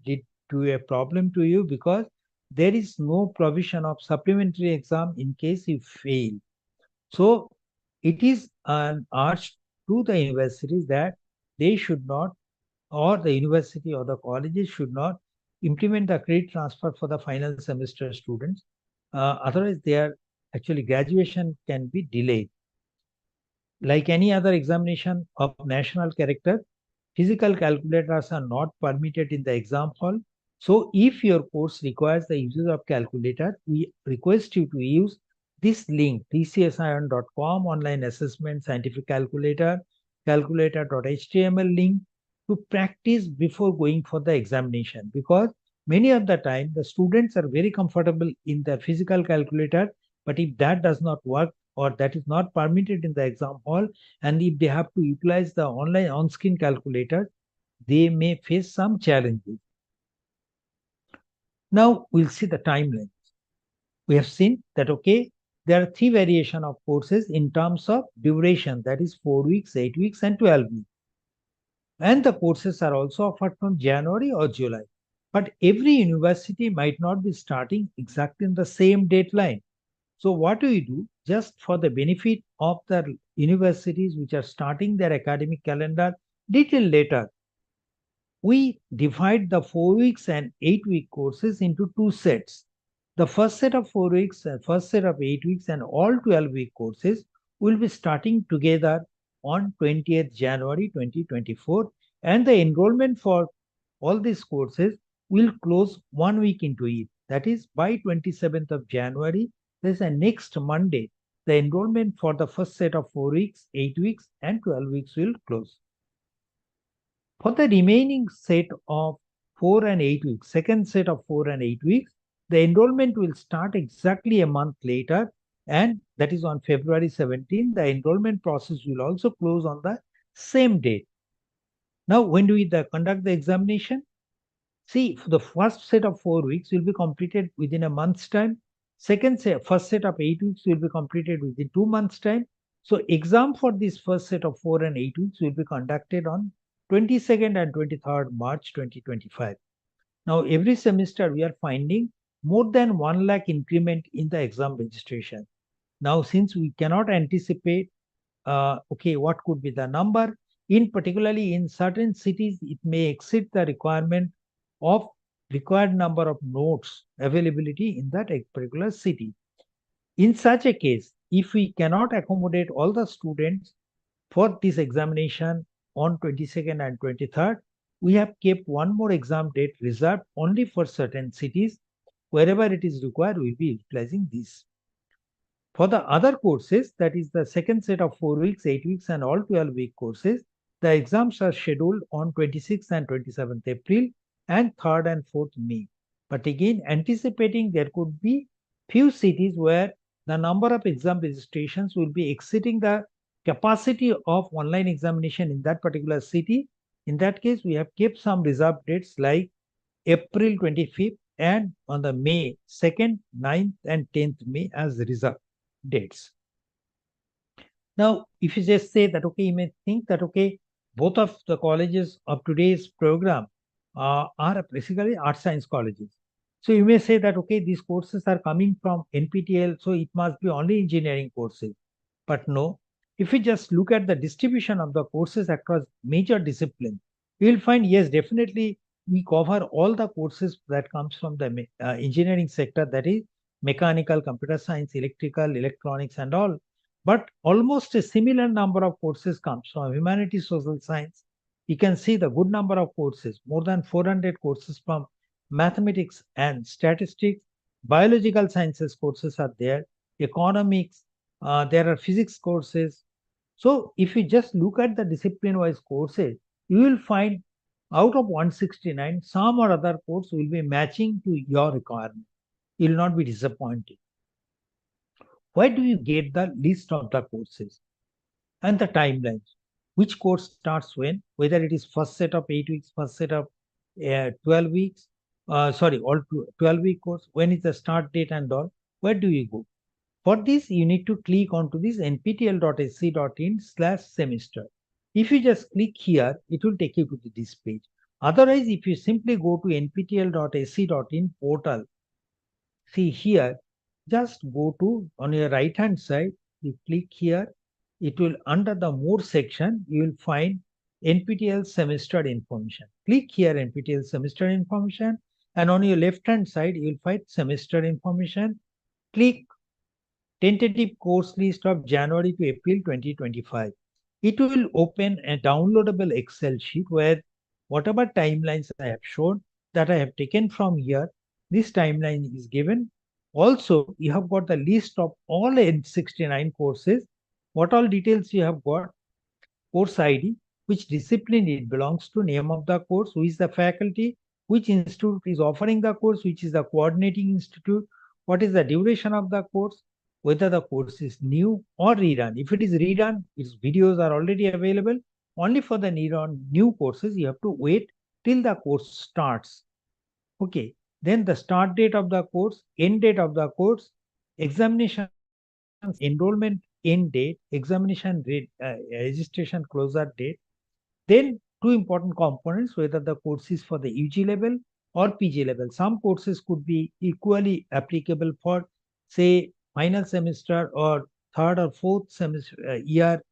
[SPEAKER 1] to a problem to you because there is no provision of supplementary exam in case you fail. So it is an urge to the universities that they should not, or the university or the colleges should not implement the credit transfer for the final semester students. Otherwise, their actually graduation can be delayed. Like any other examination of national character, physical calculators are not permitted in the exam hall. So if your course requires the use of calculator, we request you to use this link, tcsion.com online assessment scientific calculator, calculator.html link to practice before going for the examination. Because many of the time, the students are very comfortable in the physical calculator, but if that does not work, or that is not permitted in the exam hall, and if they have to utilize the online on-screen calculator, they may face some challenges. Now we'll see the timeline. We have seen that, okay, there are 3 variations of courses in terms of duration, that is 4 weeks, 8 weeks, and 12 weeks. And the courses are also offered from January or July. But every university might not be starting exactly in the same deadline. So what do we do? Just for the benefit of the universities which are starting their academic calendar little later, we divide the 4 weeks and 8 week courses into 2 sets. The first set of 4 weeks and first set of 8 weeks and all 12-week courses will be starting together on 20th January 2024, and the enrollment for all these courses will close 1 week into it. That is, by 27th of January, there's a next Monday, the enrollment for the first set of 4 weeks, 8 weeks, and 12 weeks will close. For the remaining set of 4 and 8 weeks, second set of 4 and 8 weeks, the enrollment will start exactly a month later, and that is on February 17. The enrollment process will also close on the same date. Now, when do we conduct the examination? See, for the first set of 4 weeks will be completed within a month's time. First set of 8 weeks will be completed within 2 months' time. So exam for this first set of 4 and 8 weeks will be conducted on 22nd and 23rd March 2025. Now, every semester we are finding more than 1 lakh increment in the exam registration. Now, since we cannot anticipate, what could be the number, particularly in certain cities, it may exceed the required number of notes availability in that particular city. In such a case, if we cannot accommodate all the students for this examination on 22nd and 23rd, we have kept one more exam date reserved only for certain cities. Wherever it is required, we will be utilizing this. For the other courses, that is the second set of 4 weeks, 8 weeks, and all 12-week courses, the exams are scheduled on 26th and 27th April and 3rd and 4th May. But again, anticipating there could be few cities where the number of exam registrations will be exceeding the capacity of online examination in that particular city. In that case, we have kept some reserved dates like April 25th and on the May 2nd, 9th, and 10th May as reserved dates. Now, if you just say that, okay, you may think that, okay, both of the colleges of today's program are basically art science colleges. So you may say that, okay, these courses are coming from NPTEL, so it must be only engineering courses. But no, if you just look at the distribution of the courses across major disciplines, you will find, yes, definitely we cover all the courses that comes from the engineering sector, that is mechanical, computer science, electrical, electronics, and all. But almost a similar number of courses comes from humanities, social science. You can see the good number of courses, more than 400 courses from mathematics and statistics. Biological sciences courses are there, economics, there are physics courses. So if you just look at the discipline-wise courses, you will find out of 169, some or other course will be matching to your requirement. You will not be disappointed. Where do you get the list of the courses and the timelines? Which course starts when, whether it is first set of 8 weeks, first set of 12 weeks, all 12-week course, when is the start date and all, where do you go? For this, you need to click onto this nptel.sc.in/semester. If you just click here, it will take you to this page. Otherwise, if you simply go to nptel.sc.in portal, see here, just go to, on your right hand side, you click here, it will, under the more section, you will find NPTEL semester information. Click here, NPTEL semester information, and on your left hand side, you will find semester information. Click tentative course list of January to April 2025. It will open a downloadable Excel sheet where whatever timelines I have shown, that I have taken from here, this timeline is given. Also, you have got the list of all 69 courses, what all details you have got, course ID, which discipline it belongs to, name of the course, who is the faculty, which institute is offering the course, which is the coordinating institute, what is the duration of the course, whether the course is new or rerun. If it is rerun, its videos are already available. Only for the new courses, you have to wait till the course starts. Okay. Then the start date of the course, end date of the course, examination enrollment end date, examination rate, registration closure date. Then two important components, whether the course is for the UG level or PG level. Some courses could be equally applicable for, say, final semester or third or fourth semester year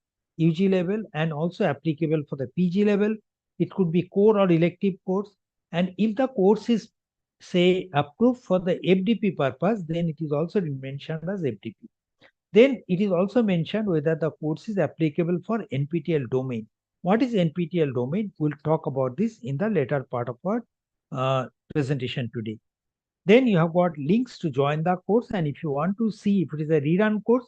[SPEAKER 1] UG level, and also applicable for the PG level. It could be core or elective course. And if the course is, say, approved for the FDP purpose, then it is also mentioned as FDP. Then it is also mentioned whether the course is applicable for NPTEL domain. What is NPTEL domain? We'll talk about this in the later part of our presentation today. Then you have got links to join the course, and if you want to see if it is a rerun course,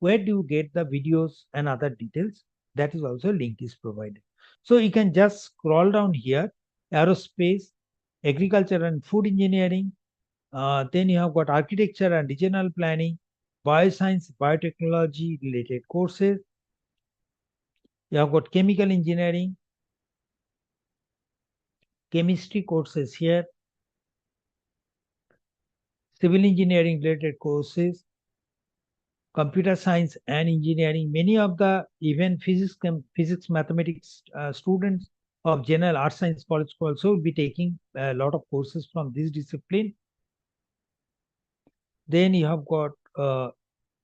[SPEAKER 1] where do you get the videos and other details? That is also link is provided. So you can just scroll down here, aerospace, agriculture and food engineering. Then you have got architecture and regional planning, bioscience, biotechnology related courses. You have got chemical engineering, chemistry courses here, civil engineering related courses, computer science and engineering. Many of the even physics, mathematics students of general arts science college also will be taking a lot of courses from this discipline. Then you have got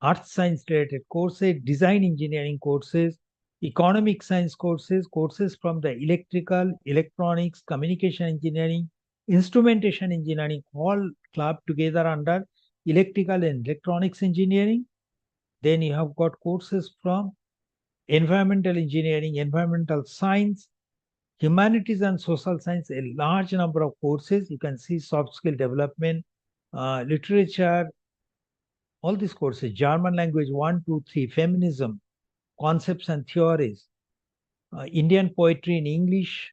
[SPEAKER 1] arts science related courses, design engineering courses, economic science courses, courses from the electrical, electronics, communication engineering, instrumentation engineering, all clubbed together under electrical and electronics engineering. Then you have got courses from environmental engineering, environmental science, humanities and social science, a large number of courses. You can see soft skill development, literature, all these courses, German language 1, 2, 3, feminism, concepts and theories, Indian poetry in English,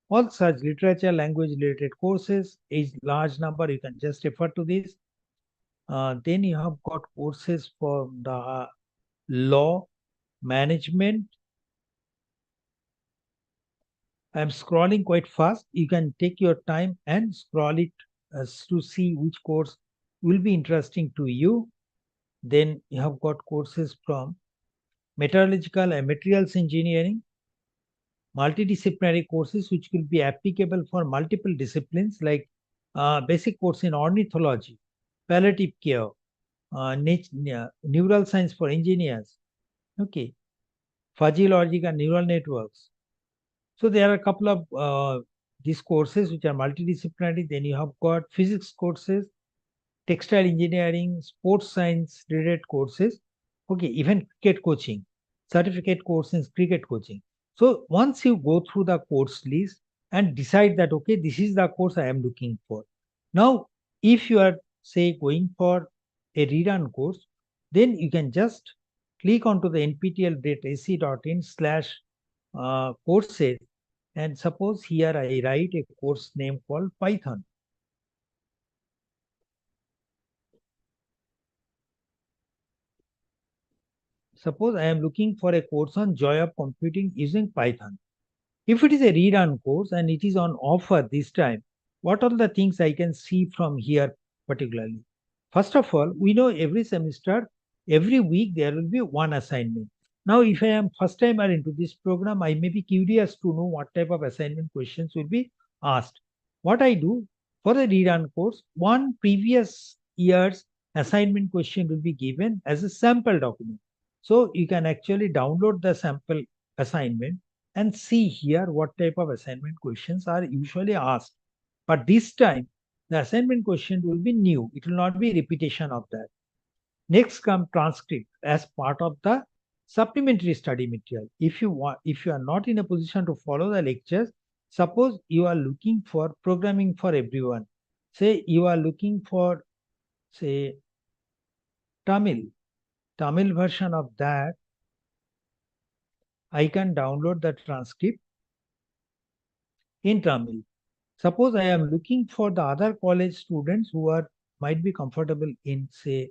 [SPEAKER 1] all such literature, language related courses is large number. You can just refer to this. Then you have got courses for the law, management. I'm scrolling quite fast. You can take your time and scroll it to see which course will be interesting to you. Then you have got courses from metallurgical and materials engineering, multidisciplinary courses which will be applicable for multiple disciplines like basic course in ornithology, palliative care, neural science for engineers, okay, fuzzy logic and neural networks. So there are a couple of these courses which are multidisciplinary. Then you have got physics courses, textile engineering, sports science related courses, okay, even cricket coaching, certificate course in cricket coaching. So once you go through the course list and decide that, okay, this is the course I am looking for. Now, if you are, say, going for a rerun course, then you can just click onto the nptel.ac.in/courses. And suppose here I write a course name called Python. Suppose I am looking for a course on joy of computing using Python. If it is a rerun course and it is on offer this time, what are the things I can see from here particularly? First of all, we know every semester, every week there will be one assignment. Now, if I am first timer into this program, I may be curious to know what type of assignment questions will be asked. What I do for the rerun course, one previous year's assignment question will be given as a sample document. So you can actually download the sample assignment and see here what type of assignment questions are usually asked. But this time, the assignment question will be new. It will not be repetition of that. Next come transcript as part of the supplementary study material. If you are not in a position to follow the lectures, suppose you are looking for programming for everyone. Say you are looking for, say, Tamil version of that. I can download the transcript in Tamil. Suppose I am looking for the other college students who might be comfortable in, say,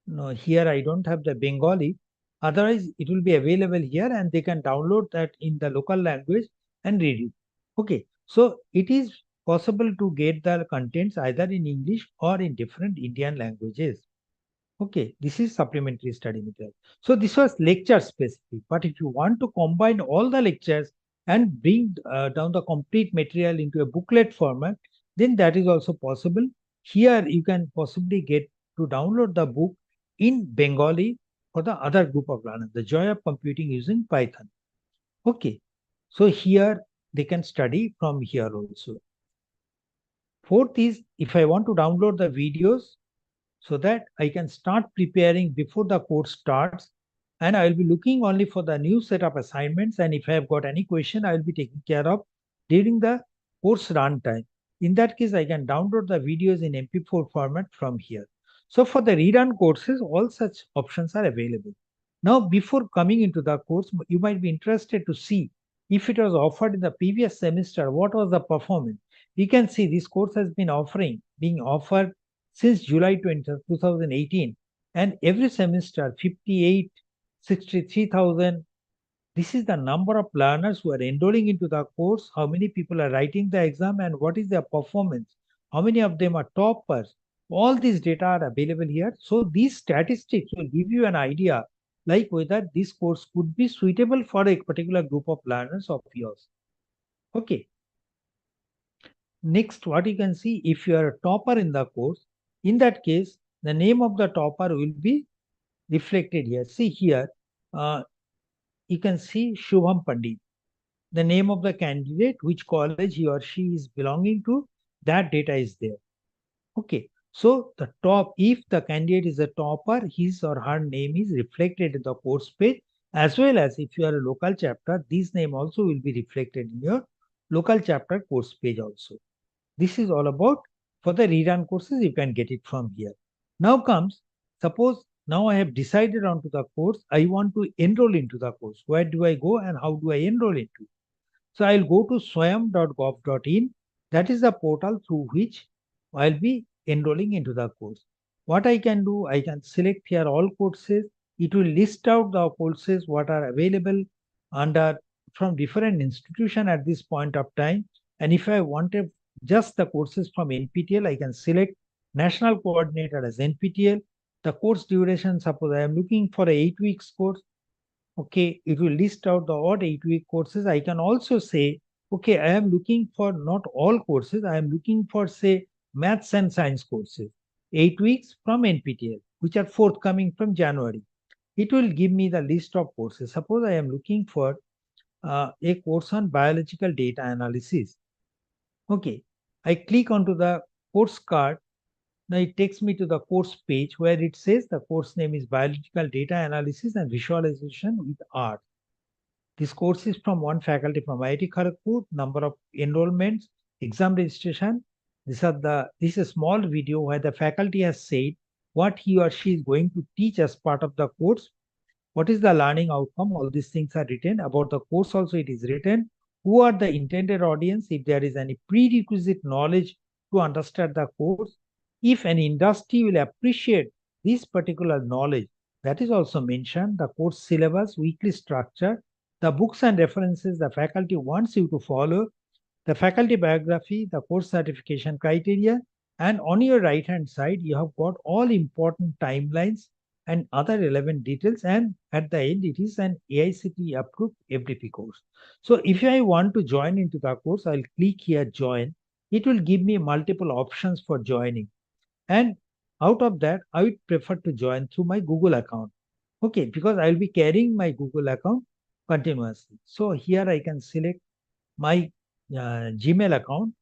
[SPEAKER 1] no, here I don't have the Bengali. Otherwise, it will be available here and they can download that in the local language and read it. Okay, so it is possible to get the contents either in English or in different Indian languages. Okay, this is supplementary study material. So this was lecture specific, but if you want to combine all the lectures and bring down the complete material into a booklet format, then that is also possible. Here you can possibly get to download the book in Bengali for the other group of learners, the joy of computing using Python. Okay, so here they can study from here also. Fourth is, if I want to download the videos, so that I can start preparing before the course starts, and I will be looking only for the new set of assignments, and if I have got any question, I will be taking care of during the course run time. In that case, I can download the videos in MP4 format from here. So for the rerun courses, all such options are available. Now, before coming into the course, you might be interested to see if it was offered in the previous semester, what was the performance. You can see this course has been being offered since July 2018, and every semester 58, 63,000. This is the number of learners who are enrolling into the course, how many people are writing the exam, and what is their performance, how many of them are toppers. All these data are available here. So these statistics will give you an idea like whether this course could be suitable for a particular group of learners of yours. Okay. Next, what you can see, if you are a topper in the course, in that case, the name of the topper will be reflected here. See here, you can see Shubham Pandit, the name of the candidate, which college he or she is belonging to, that data is there. Okay. So the top, if the candidate is a topper, his or her name is reflected in the course page, as well as if you are a local chapter, this name also will be reflected in your local chapter course page also. This is all about for the rerun courses, you can get it from here. Now comes, suppose now I have decided onto the course, I want to enroll into the course. Where do I go and how do I enroll into? So I'll go to swayam.gov.in. That is the portal through which I'll be enrolling into the course. What I can do, I can select here all courses. It will list out the courses what are available under from different institution at this point of time. And if I wanted just the courses from NPTEL, I can select national coordinator as NPTEL. The course duration, suppose I am looking for a 8 weeks course. Okay, it will list out the odd 8-week courses. I can also say, okay, I am looking for not all courses. I am looking for, say, maths and science courses, 8 weeks from NPTEL, which are forthcoming from January. It will give me the list of courses. Suppose I am looking for a course on biological data analysis. Okay, I click onto the course card. Now it takes me to the course page where it says the course name is Biological Data Analysis and Visualization with R. This course is from one faculty from IIT Kharagpur, number of enrollments, exam registration. This is a small video where the faculty has said what he or she is going to teach as part of the course. What is the learning outcome? All these things are written. About the course also it is written. Who are the intended audience? If there is any prerequisite knowledge to understand the course. If an industry will appreciate this particular knowledge, that is also mentioned. The course syllabus, weekly structure, the books and references the faculty wants you to follow, the faculty biography, the course certification criteria, and on your right hand side, you have got all important timelines and other relevant details. And at the end, it is an AICTE approved FDP course. So if I want to join into the course, I'll click here, join. It will give me multiple options for joining. And out of that, I would prefer to join through my Google account. Okay, because I'll be carrying my Google account continuously. So here I can select my Gmail account.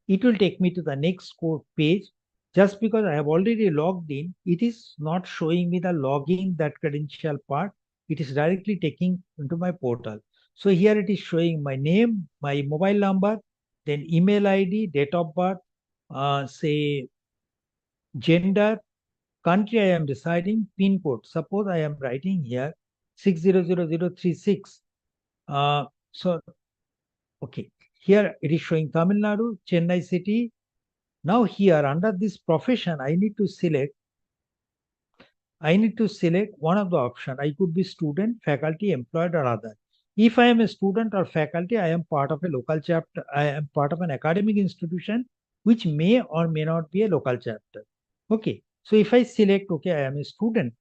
[SPEAKER 1] It will take me to the next page. Just because I have already logged in, it is not showing me the login, that credential part. It is directly taking into my portal. So here it is showing my name, my mobile number, then email ID, date of birth, say gender, country I am residing, pin code. Suppose I am writing here 600036. So, okay, here it is showing Tamil Nadu, Chennai city. Now here under this profession, I need to select one of the option. I could be student, faculty, employed, or other. If I am a student or faculty, I am part of a local chapter. I am part of an academic institution, which may or may not be a local chapter. Okay. So if I select, okay, I am a student,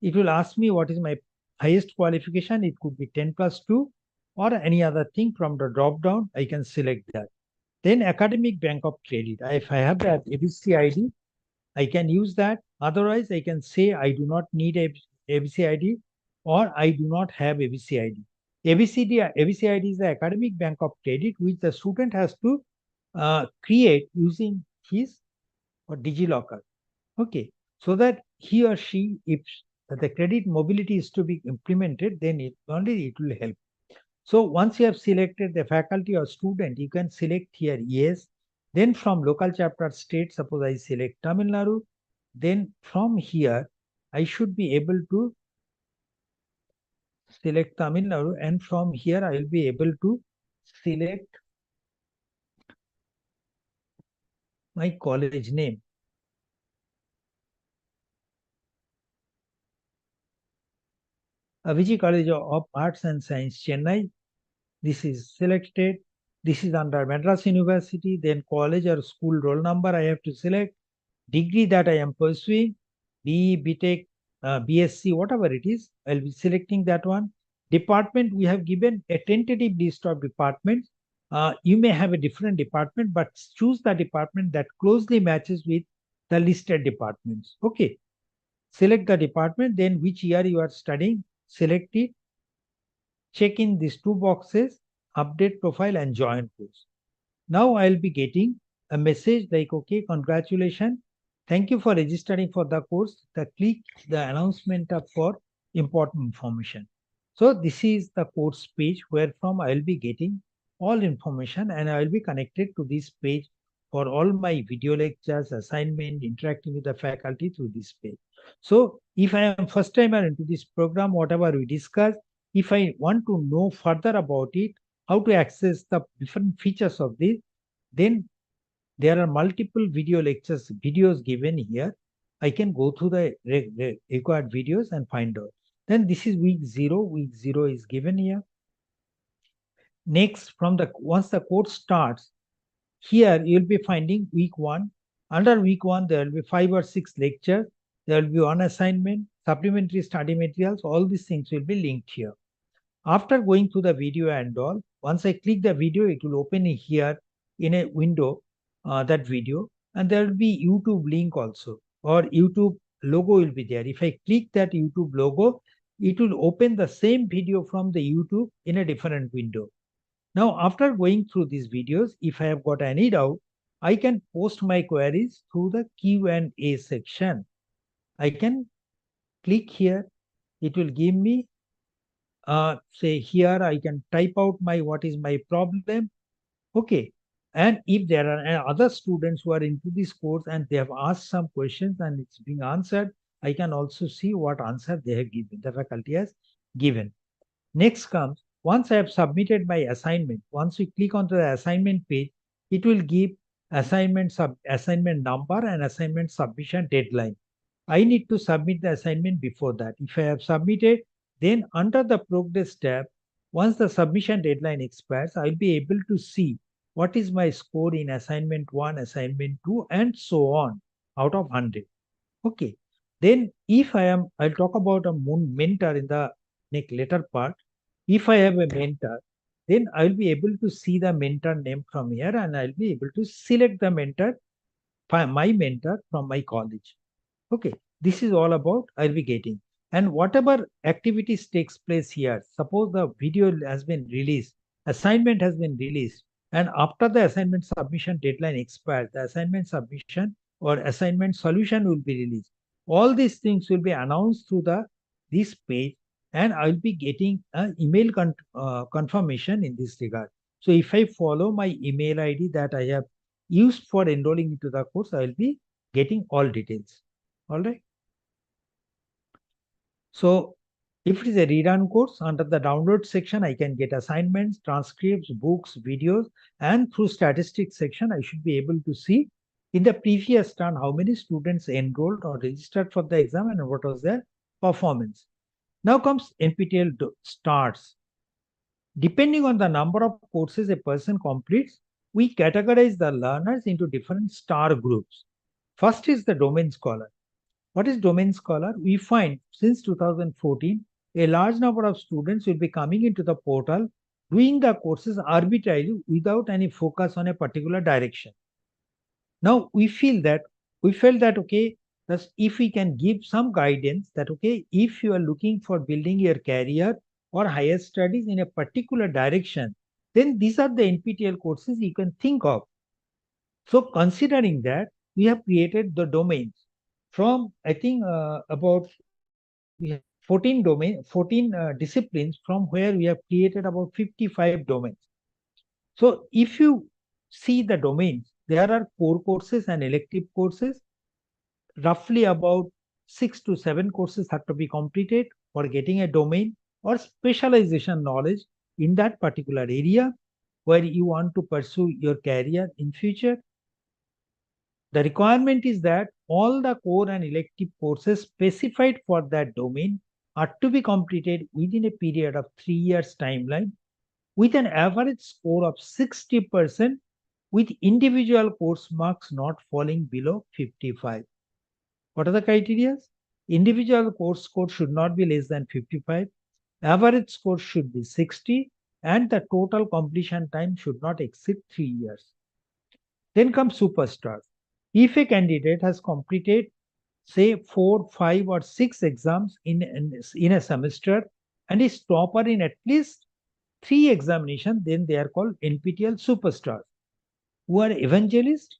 [SPEAKER 1] it will ask me what is my highest qualification. It could be 10+2 or any other thing from the drop down. I can select that. Then academic bank of credit. If I have that ABC ID, I can use that. Otherwise, I can say I do not need a ABC ID or I do not have ABC ID. ABC ID is the academic bank of credit which the student has to create using his or DigiLocker. Okay, so that he or she, if the credit mobility is to be implemented, then only it will help. So once you have selected the faculty or student, you can select here yes. Then from local chapter state, suppose I select Tamil Nadu. Then from here, I should be able to select Tamil Nadu, and from here I will be able to select my college name. AVICHI College of Arts and Science, Chennai. This is selected. This is under Madras University, then college or school roll number I have to select, degree that I am pursuing, BE, BTech, BSc, whatever it is, I'll be selecting that one. Department, we have given a tentative list of departments. You may have a different department, but choose the department that closely matches with the listed departments. Okay. Select the department, then which year you are studying, select it. Check in these two boxes, update profile and join course. Now I'll be getting a message like, okay, congratulations. Thank you for registering for the course. Click the announcement up for important information. So this is the course page where from I'll be getting all information, and I'll be connected to this page for all my video lectures, assignment, interacting with the faculty through this page. So if I am first timer into this program, whatever we discuss, if I want to know further about it, how to access the different features of this, then there are multiple videos given here. I can go through the required videos and find out. Then this is week 0. Week 0 is given here. Next, once the course starts, here you'll be finding week 1. Under week 1, there will be 5 or 6 lectures. There will be one assignment, supplementary study materials. All these things will be linked here. After going through the video and all, once I click the video, it will open here in a window, that video, and there will be YouTube link also, or YouTube logo will be there. If I click that YouTube logo, it will open the same video from the YouTube in a different window. Now, after going through these videos, if I have got any doubt, I can post my queries through the Q&A section. I can click here. It will give me, say here, I can type out what is my problem. Okay. And if there are other students who are into this course and they have asked some questions and it's being answered, I can also see what answer they have given, the faculty has given. Next comes, once I have submitted my assignment, once we click onto the assignment page, it will give assignment number and assignment submission deadline. I need to submit the assignment before that. If I have submitted, then under the progress tab, once the submission deadline expires, I'll be able to see what is my score in assignment 1, assignment 2, and so on out of 100. Okay. Then if I'll talk about a mentor in the later part. If I have a mentor, then I'll be able to see the mentor name from here, and I'll be able to select the mentor, my mentor from my college. Okay, this is all about I'll be getting. And whatever activities takes place here, suppose the video has been released, assignment has been released, and after the assignment submission deadline expires, the assignment submission or assignment solution will be released. All these things will be announced through this page, and I'll be getting an email confirmation in this regard. So if I follow my email ID that I have used for enrolling into the course, I'll be getting all details. All right. So if it is a read-on course, under the download section, I can get assignments, transcripts, books, videos, and through statistics section, I should be able to see in the previous term how many students enrolled or registered for the exam and what was their performance. Now comes NPTEL starts. Depending on the number of courses a person completes, we categorize the learners into different star groups. First is the domain scholar. What is domain scholar? We find since 2014, a large number of students will be coming into the portal, doing the courses arbitrarily without any focus on a particular direction. Now we felt that, okay, if we can give some guidance that, okay, if you are looking for building your career or higher studies in a particular direction, then these are the NPTEL courses you can think of. So considering that, we have created the domains from, I think, about we have 14 disciplines, from where we have created about 55 domains. So if you see the domains, there are core courses and elective courses. Roughly about 6 to 7 courses have to be completed for getting a domain or specialization knowledge in that particular area where you want to pursue your career in future. The requirement is that all the core and elective courses specified for that domain are to be completed within a period of 3 years timeline. with an average score of 60%, with individual course marks not falling below 55. What are the criteria? Individual course score should not be less than 55, average score should be 60, and the total completion time should not exceed 3 years. Then comes superstars. If a candidate has completed, say, 4, 5, or 6 exams in a semester and is topper in at least 3 examinations, then they are called NPTEL superstars. Who are evangelists?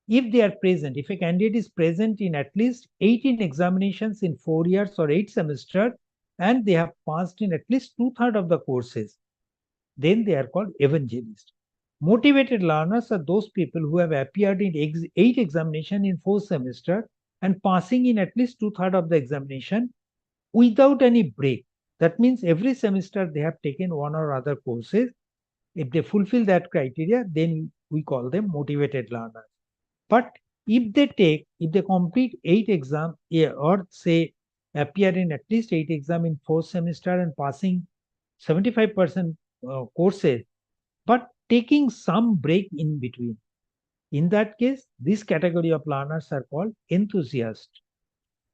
[SPEAKER 1] If they are present, if a candidate is present in at least 18 examinations in 4 years or 8 semesters, and they have passed in at least 2/3 of the courses, then they are called evangelists. Motivated learners are those people who have appeared in 8 examinations in 4 semesters and passing in at least 2/3 of the examination without any break. That means every semester they have taken one or other courses. If they fulfill that criteria, then we call them motivated learners. But if they complete 8 exams, or say appear in at least 8 exams in 4 semester and passing 75% courses, but taking some break in between, in that case, this category of learners are called enthusiasts.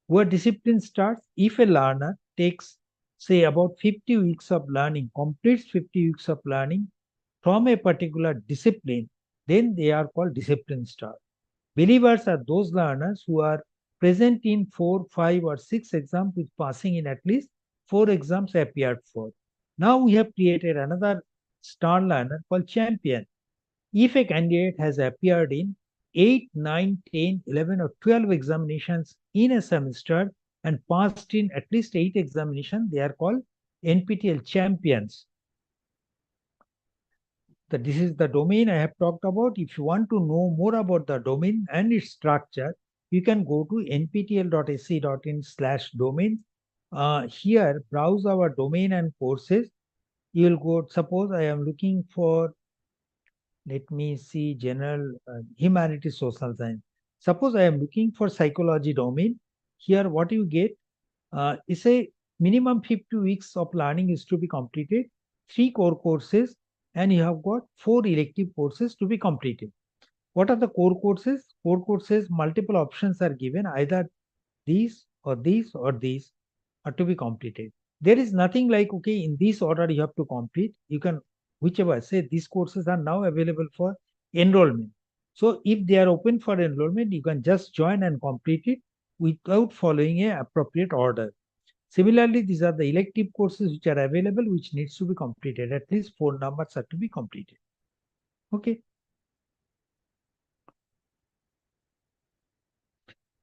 [SPEAKER 1] Where discipline starts, if a learner takes, say, about 50 weeks of learning, completes 50 weeks of learning from a particular discipline, then they are called discipline stars. Believers are those learners who are present in 4, 5, or 6 exams with passing in at least 4 exams appeared for. Now we have created another star learner called champion. If a candidate has appeared in 8, 9, 10, 11, or 12 examinations in a semester and passed in at least 8 examinations, they are called NPTEL champions. This is the domain I have talked about. If you want to know more about the domain and its structure, you can go to nptel.ac.in/domains. Here, browse our domain and courses. You will go, suppose I am looking for, let me see, general humanities, social science. Suppose I am looking for psychology domain. Here, what you get is a minimum 50 weeks of learning is to be completed, 3 core courses, and you have got 4 elective courses to be completed. What are the core courses? Core courses, multiple options are given, either these or these or these are to be completed. There is nothing like, okay, in this order you have to complete. You can, whichever, say these courses are now available for enrollment. So if they are open for enrollment, you can just join and complete it without following an appropriate order. Similarly, these are the elective courses which are available, which needs to be completed. At least 4 numbers are to be completed. Okay.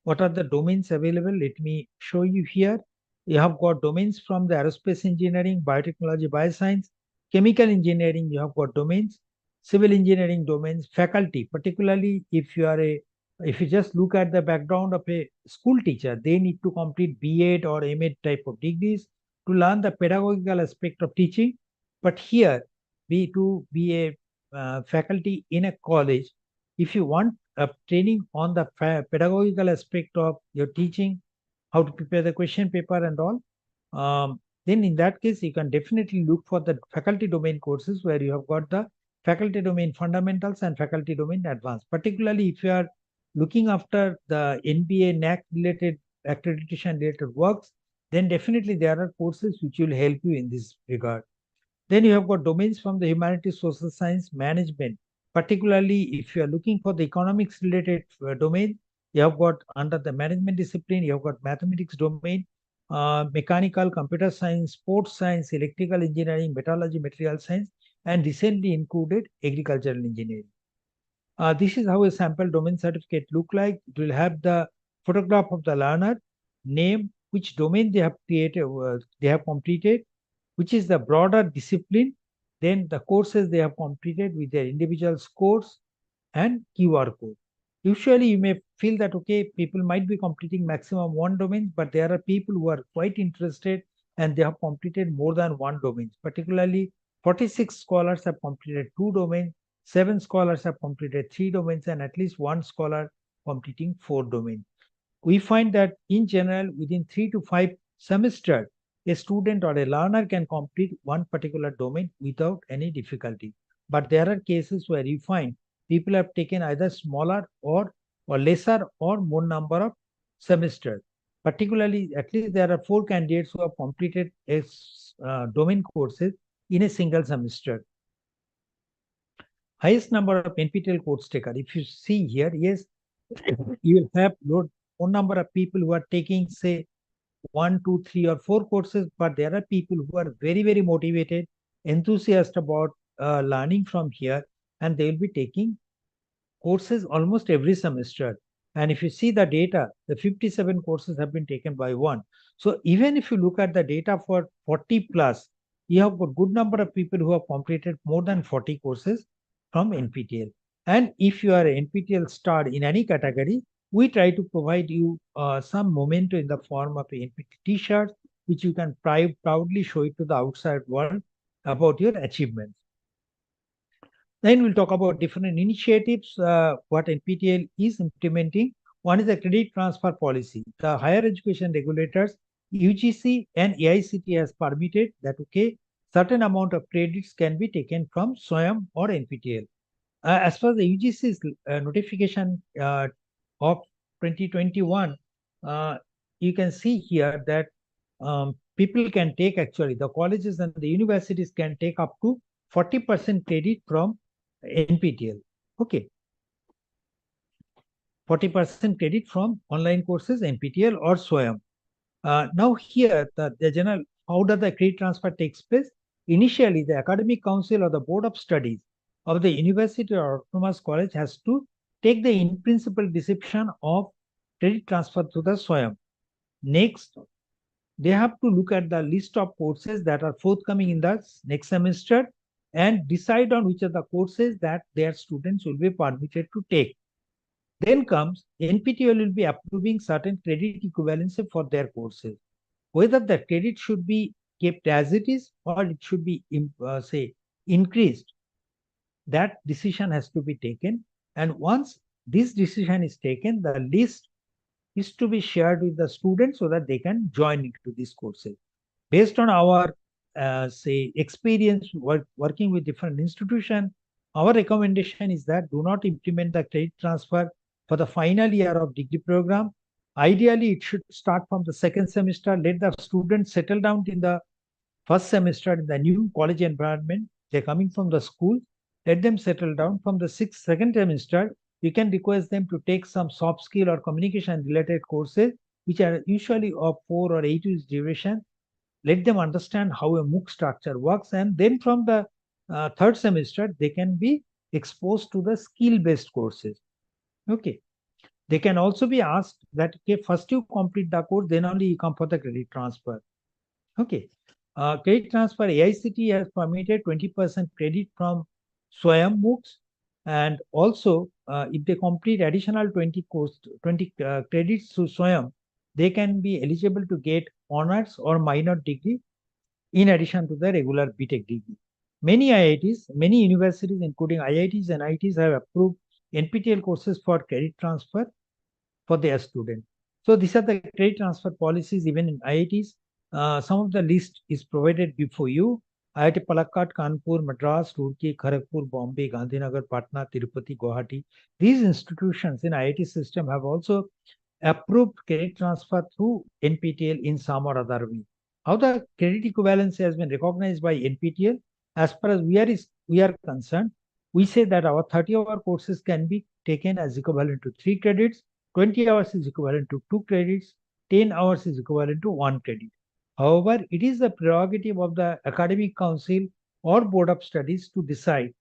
[SPEAKER 1] What are the domains available? Let me show you here. You have got domains from the aerospace engineering, biotechnology, bioscience, chemical engineering. You have got domains, civil engineering domains, faculty. Particularly if you just look at the background of a school teacher, they need to complete B.Ed or M.Ed type of degrees to learn the pedagogical aspect of teaching. But here, to be a faculty in a college, if you want training on the pedagogical aspect of your teaching, how to prepare the question paper and all, then in that case, you can definitely look for the faculty domain courses where you have got the faculty domain fundamentals and faculty domain advanced. Particularly if you are looking after the NBA, NAC related accreditation related works, then definitely there are courses which will help you in this regard. Then you have got domains from the humanities, social science, management. Particularly if you are looking for the economics related domain, you have got under the management discipline, you have got mathematics domain, mechanical, computer science, sports science, electrical engineering, metallurgy, material science, and recently included agricultural engineering. This is how a sample domain certificate look like. It will have the photograph of the learner, name, which domain they have created, they have completed, which is the broader discipline, then the courses they have completed with their individual scores and QR code. Usually you may feel that, okay, people might be completing maximum 1 domain, but there are people who are quite interested and they have completed more than 1 domain. Particularly 46 scholars have completed 2 domains, 7 scholars have completed 3 domains, and at least 1 scholar completing 4 domains. We find that in general, within 3 to 5 semesters, a student or a learner can complete one particular domain without any difficulty. But there are cases where you find people have taken either smaller or lesser or more number of semesters. Particularly, at least there are 4 candidates who have completed a domain courses in a single semester. Highest number of NPTEL course taker. If you see here, yes, you will have more number of people who are taking, say, 1, 2, 3, or 4 courses, but there are people who are very, very motivated, enthusiastic about learning from here, and they will be taking courses almost every semester. And if you see the data, the 57 courses have been taken by one. So even if you look at the data for 40 plus, you have a good number of people who have completed more than 40 courses from NPTEL. And if you are an NPTEL star in any category, we try to provide you some memento in the form of an NPTEL t-shirt, which you can proudly show it to the outside world about your achievements. Then we'll talk about different initiatives, what NPTEL is implementing. One is the credit transfer policy. The higher education regulators, UGC and AICT has permitted that, okay, certain amount of credits can be taken from SWAYAM or NPTEL. As far as the UGC's notification of 2021, you can see here that people can take, actually, the colleges and the universities can take up to 40% credit from NPTEL. Okay. 40% credit from online courses, NPTEL or SWAYAM. Now here, the general, how does the credit transfer takes place? Initially, the academic council or the board of studies of the university or autonomous college has to take the in-principle decision of credit transfer to the SWAYAM. Next, they have to look at the list of courses that are forthcoming in the next semester and decide on which are the courses that their students will be permitted to take. Then comes NPTEL will be approving certain credit equivalency for their courses. Whether the credit should be kept as it is or it should be, say, increased, that decision has to be taken. And once this decision is taken, the list is to be shared with the students so that they can join into these courses. Based on our, say, experience working with different institutions, our recommendation is that do not implement the credit transfer for the final year of degree program. Ideally, it should start from the second semester. Let the students settle down in the first semester in the new college environment. They're coming from the school. Let them settle down. From the second semester, you can request them to take some soft skill or communication related courses, which are usually of 4 or 8 weeks duration. Let them understand how a MOOC structure works. And then from the third semester, they can be exposed to the skill-based courses. Okay. They can also be asked that, okay, first you complete the course, then only you come for the credit transfer. Okay. Credit transfer, AICT has permitted 20% credit from SWAYAM MOOCs. And also, if they complete additional 20 credits to SWAYAM, they can be eligible to get honors or minor degree in addition to the regular BTech degree. Many IITs, many universities, including IITs and IITs, have approved NPTEL courses for credit transfer for their students. So these are the credit transfer policies even in IITs. Some of the list is provided before you. IIT Palakkad, Kanpur, Madras, Roorkee, Kharagpur, Bombay, Gandhinagar, Patna, Tirupati, Guwahati. These institutions in IIT system have also approved credit transfer through NPTEL in some or other way. How the credit equivalency has been recognized by NPTEL, as far as we are concerned, we say that our 30-hour courses can be taken as equivalent to 3 credits, 20 hours is equivalent to 2 credits, 10 hours is equivalent to 1 credit. However, it is the prerogative of the academic council or board of studies to decide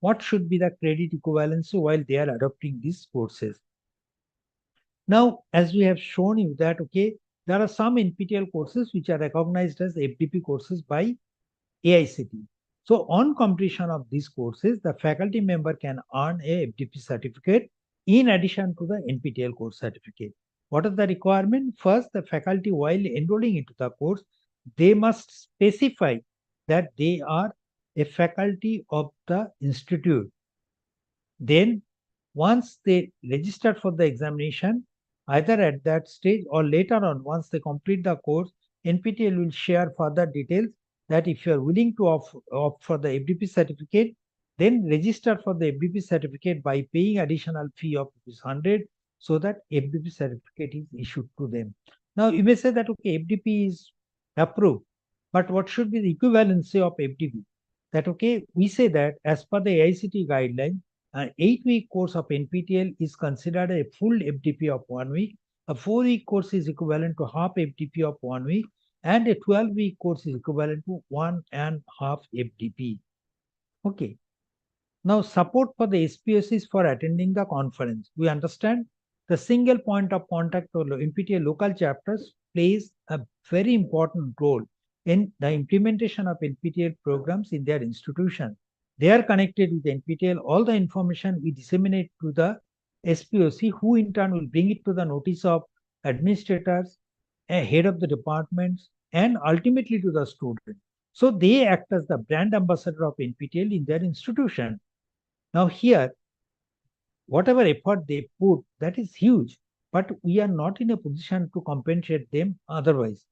[SPEAKER 1] what should be the credit equivalency while they are adopting these courses. Now, as we have shown you that, okay, there are some NPTEL courses which are recognized as FDP courses by AICT. So on completion of these courses, the faculty member can earn a FDP certificate in addition to the NPTEL course certificate. What is the requirement? First, the faculty, while enrolling into the course, they must specify that they are a faculty of the institute. Then, once they register for the examination, either at that stage or later on, once they complete the course, NPTEL will share further details that if you are willing to opt for the FDP certificate, then register for the FDP certificate by paying additional fee of ₹100 so that FDP certificate is issued to them. Now you may say that okay, FDP is approved, but what should be the equivalency of FDP? That okay, we say that as per the AICTE guideline, an 8-week course of NPTEL is considered a full FDP of 1 week. A 4-week course is equivalent to half FDP of 1 week, and a 12-week course is equivalent to 1.5 FDP. Okay. Now, support for the SPOCs for attending the conference. We understand the single point of contact or NPTEL local chapters plays a very important role in the implementation of NPTEL programs in their institution. They are connected with NPTEL. All the information we disseminate to the SPOC, who in turn will bring it to the notice of administrators, head of the departments, and ultimately to the student. So they act as the brand ambassador of NPTEL in their institution. Now here, whatever effort they put, that is huge, but we are not in a position to compensate them otherwise.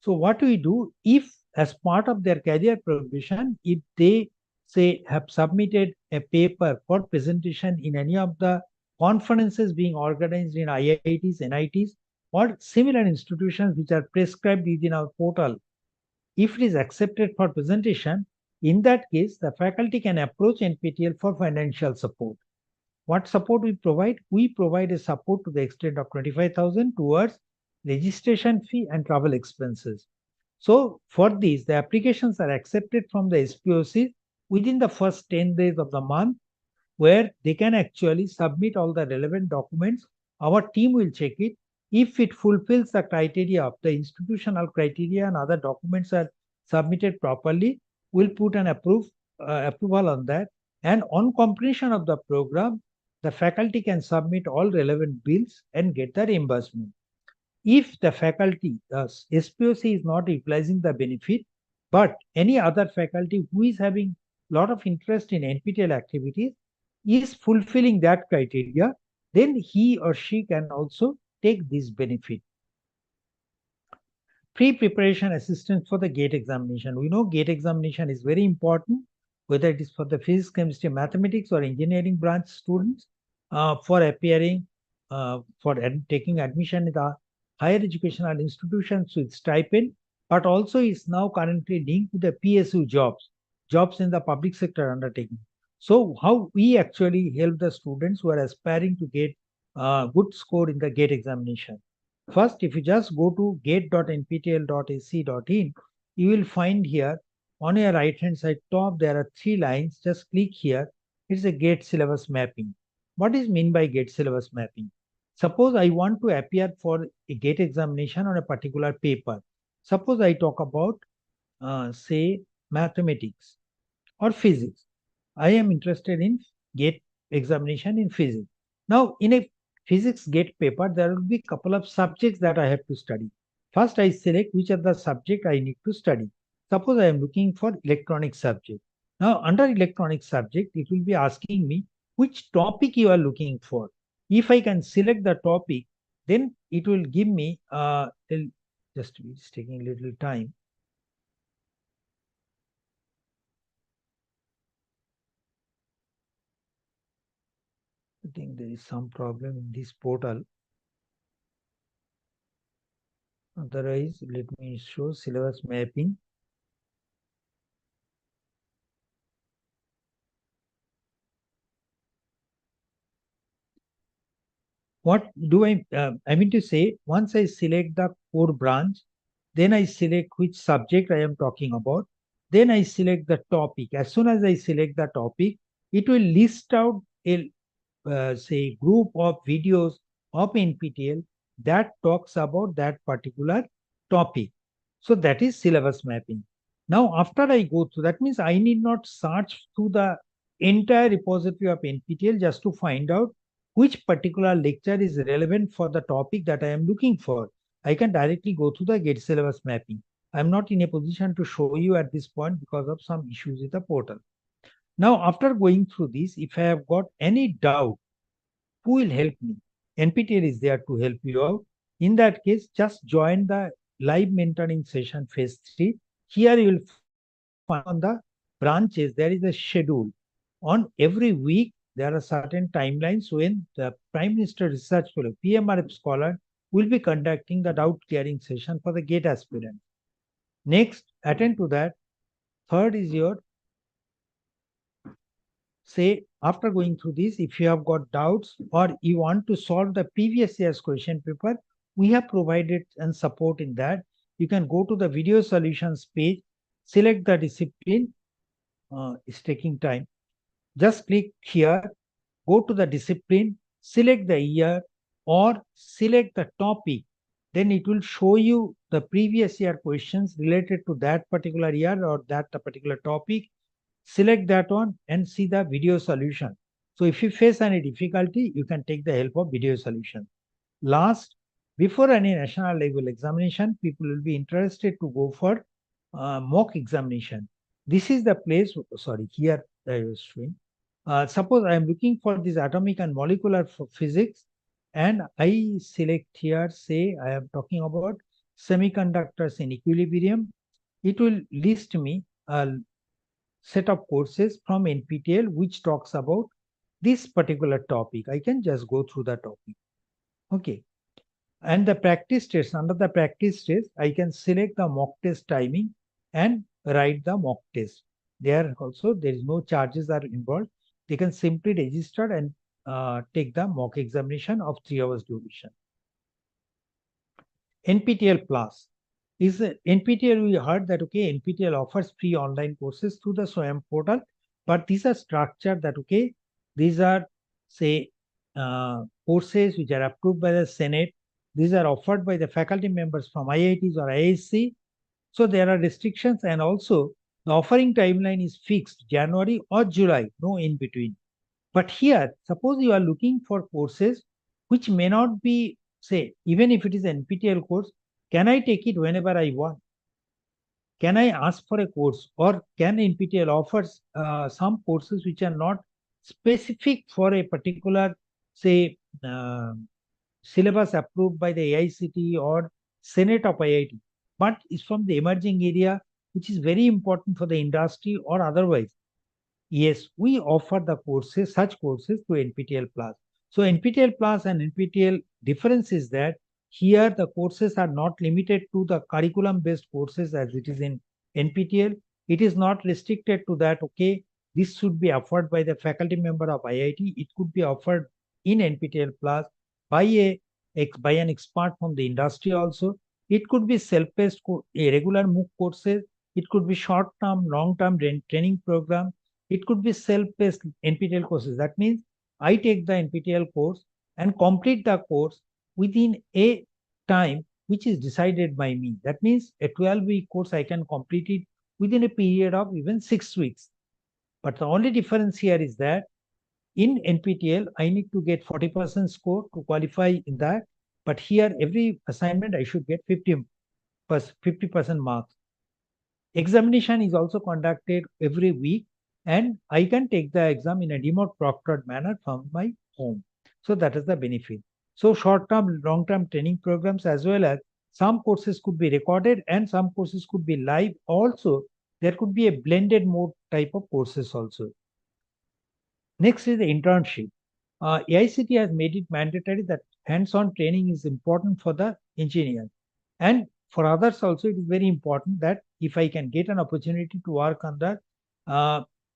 [SPEAKER 1] So what we do, if as part of their career progression, if they say have submitted a paper for presentation in any of the conferences being organized in IITs, NITs, or similar institutions which are prescribed within our portal, if it is accepted for presentation, in that case, the faculty can approach NPTEL for financial support. What support we provide? We provide a support to the extent of 25,000 towards registration fee and travel expenses. So for these, the applications are accepted from the SPOC within the first 10 days of the month, where they can actually submit all the relevant documents. Our team will check it. If it fulfills the criteria of the institutional criteria and other documents are submitted properly, we'll put an approval on that. And on completion of the program, the faculty can submit all relevant bills and get the reimbursement. If the faculty, SPOC is not utilizing the benefit, but any other faculty who is having a lot of interest in NPTEL activities is fulfilling that criteria, then he or she can also take this benefit. Pre-preparation assistance for the GATE examination. We know GATE examination is very important, whether it is for the physics, chemistry, mathematics, or engineering branch students for appearing, for taking admission in the higher educational institutions with stipend, but also is now currently linked to the PSU jobs in the public sector undertaking. So how we actually help the students who are aspiring to get good score in the GATE examination. First, if you just go to gate.nptel.ac.in, you will find here on your right hand side top, there are 3 lines. Just click here. It's a GATE syllabus mapping. What is meant by GATE syllabus mapping? Suppose I want to appear for a GATE examination on a particular paper. Suppose I talk about, say, mathematics or physics. I am interested in GATE examination in physics. Now, in a physics GATE paper, there will be a couple of subjects that I have to study. First, I select which are the subject I need to study. Suppose I am looking for electronics subject. Now, under electronics subject, it will be asking me which topic you are looking for. If I can select the topic, then it will give me, just it's taking a little time. I think there is some problem in this portal. Otherwise, let me show syllabus mapping. What do I mean to say, once I select the core branch, then I select which subject I am talking about. Then I select the topic. As soon as I select the topic, it will list out a say group of videos of NPTEL that talks about that particular topic. So that is syllabus mapping. Now, after I go through, that means I need not search through the entire repository of NPTEL just to find out which particular lecture is relevant for the topic that I am looking for. I can directly go to the GATE syllabus mapping. I'm not in a position to show you at this point because of some issues with the portal. Now, after going through this, if I have got any doubt, who will help me? NPTEL is there to help you out. In that case, just join the live mentoring session phase 3. Here you will find on the branches, there is a schedule. On every week, there are certain timelines when the Prime Minister Research Fellow, PMRF scholar, will be conducting the doubt clearing session for the GATE aspirant. Next, attend to that. Third is your, say, after going through this, if you have got doubts or you want to solve the previous year's question paper, we have provided and support in that. You can go to the video solutions page, select the discipline. It's taking time. Just click here, go to the discipline, select the year or select the topic. Then it will show you the previous year questions related to that particular year or that particular topic. Select that one and see the video solution. So if you face any difficulty, you can take the help of video solution. Last, before any national level examination, people will be interested to go for mock examination. This is the place, sorry, here I was showing. Suppose I am looking for this atomic and molecular physics, and I select here, say I am talking about semiconductors in equilibrium. It will list me a set of courses from NPTEL which talks about this particular topic. I can just go through the topic. Okay. And the practice test, under the practice test, I can select the mock test timing and write the mock test. There also, there is no charges are involved. They can simply register and take the mock examination of 3 hours duration. NPTEL Plus. Is NPTEL, we heard that, okay, NPTEL offers free online courses through the SWAYAM portal, but these are structured that, okay, these are, say, courses which are approved by the Senate. These are offered by the faculty members from IITs or IISc. So there are restrictions, and also the offering timeline is fixed, January or July, no in between. But here, suppose you are looking for courses which may not be, say, even if it is an NPTEL course, can I take it whenever I want? Can I ask for a course, or can NPTEL offers some courses which are not specific for a particular, say, syllabus approved by the AICTE or Senate of IIT, but is from the emerging area, which is very important for the industry or otherwise? Yes, we offer the courses, such courses to NPTEL Plus. So NPTEL Plus and NPTEL difference is that here the courses are not limited to the curriculum-based courses as it is in NPTEL. It is not restricted to that, okay, this should be offered by the faculty member of IIT. It could be offered in NPTEL Plus by an expert from the industry also. It could be self-paced, a regular MOOC courses. It could be short-term, long-term training program. It could be self-paced NPTEL courses. That means I take the NPTEL course and complete the course within a time which is decided by me. That means a 12-week course, I can complete it within a period of even 6 weeks. But the only difference here is that in NPTEL, I need to get 40% score to qualify in that. But here, every assignment, I should get 50% marks. Examination is also conducted every week, and I can take the exam in a remote proctored manner from my home. So that is the benefit. So short-term, long-term training programs, as well as some courses could be recorded and some courses could be live. Also, there could be a blended mode type of courses also. Next is the internship. AICTE has made it mandatory that hands-on training is important for the engineer. And for others also, it is very important that if I can get an opportunity to work under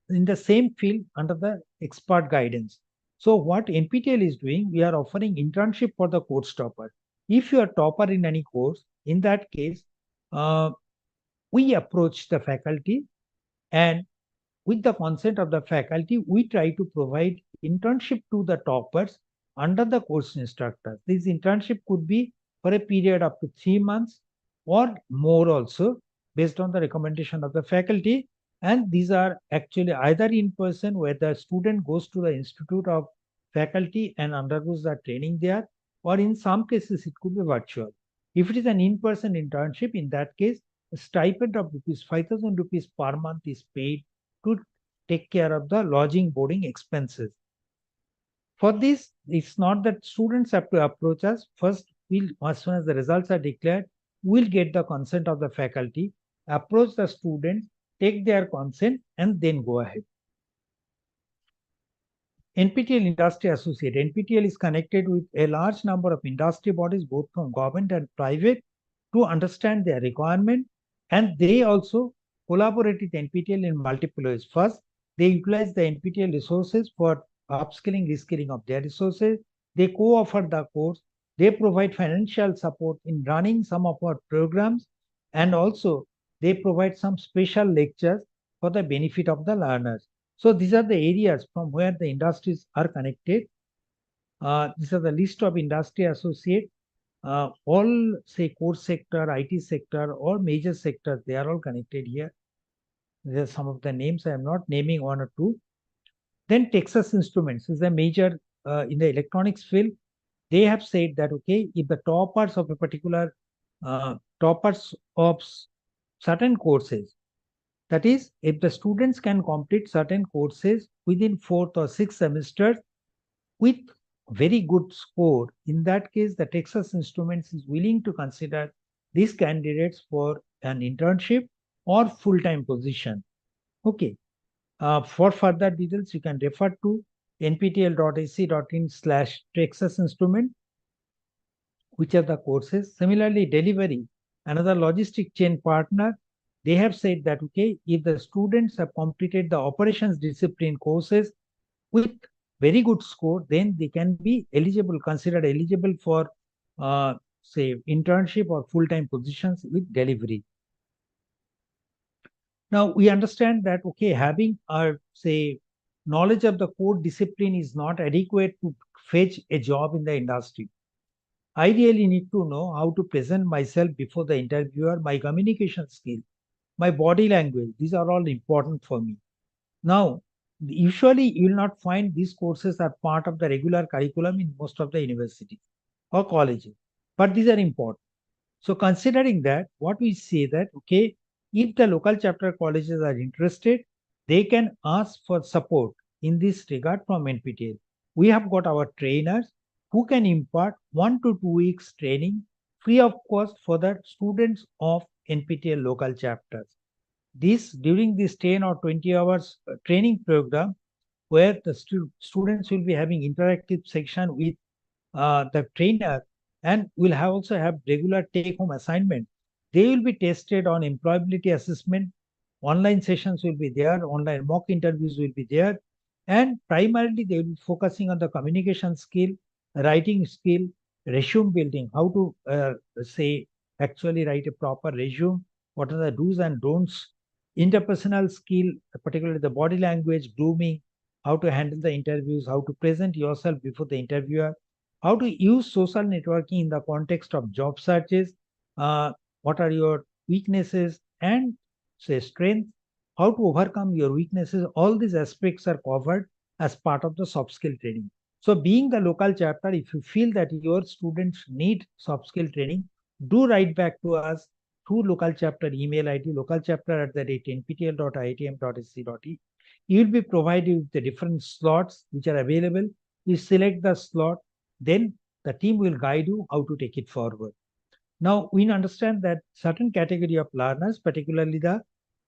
[SPEAKER 1] in the same field under the expert guidance. So what NPTEL is doing, we are offering internship for the course topper. If you are topper in any course, in that case, we approach the faculty, and with the consent of the faculty, we try to provide internship to the toppers under the course instructor. This internship could be for a period up to 3 months or more also, based on the recommendation of the faculty. And these are actually either in person, where the student goes to the institute of faculty and undergoes the training there, or in some cases, it could be virtual. If it is an in-person internship, in that case, a stipend of rupees 5,000 rupees per month is paid to take care of the lodging, boarding expenses. For this, it's not that students have to approach us. First, as soon as the results are declared, will get the consent of the faculty, approach the students, take their consent, and then go ahead. NPTEL Industry Associate. NPTEL is connected with a large number of industry bodies, both from government and private, to understand their requirement, and they also collaborate with NPTEL in multiple ways. First, they utilize the NPTEL resources for upskilling, reskilling of their resources. They co-offer the course. They provide financial support in running some of our programs, and also they provide some special lectures for the benefit of the learners. So these are the areas from where the industries are connected. These are the list of industry associates. All say core sector, IT sector, or major sectors, they are all connected here. There are some of the names. I am not naming one or two. Then Texas Instruments is a major in the electronics field. They have said that, okay, if the toppers of a particular toppers of certain courses, that is, if the students can complete certain courses within 4th or 6th semesters with very good score, in that case, the Texas Instruments is willing to consider these candidates for an internship or full-time position. Okay. For further details, you can refer to nptel.ac.in/Texas Instrument, which are the courses. Similarly, delivery, another logistic chain partner, they have said that, okay, if the students have completed the operations discipline courses with very good score, then they can be eligible, considered eligible for, say, internship or full-time positions with delivery. Now, we understand that, okay, having our, say, knowledge of the core discipline is not adequate to fetch a job in the industry. I really need to know how to present myself before the interviewer, my communication skill, my body language. These are all important for me. Now, usually you will not find these courses are part of the regular curriculum in most of the universities or colleges, but these are important. So considering that, what we say that, okay, if the local chapter colleges are interested, they can ask for support in this regard from NPTEL. We have got our trainers who can impart 1 to 2 weeks training free of cost for the students of NPTEL local chapters. This during this 10 or 20 hours training program, where the students will be having interactive section with the trainer, and will also have regular take-home assignment. They will be tested on employability assessment. Online sessions will be there. Online mock interviews will be there. And primarily, they will be focusing on the communication skill, writing skill, resume building, how to say, actually write a proper resume, what are the do's and don'ts, interpersonal skill, particularly the body language, grooming, how to handle the interviews, how to present yourself before the interviewer, how to use social networking in the context of job searches, what are your weaknesses and, say, strengths, how to overcome your weaknesses. All these aspects are covered as part of the soft skill training. So being the local chapter, if you feel that your students need soft skill training, do write back to us through local chapter email ID, localchapter@nptel.iitm.ac.in. You will be provided with the different slots which are available. You select the slot, then the team will guide you how to take it forward. Now, we understand that certain category of learners, particularly the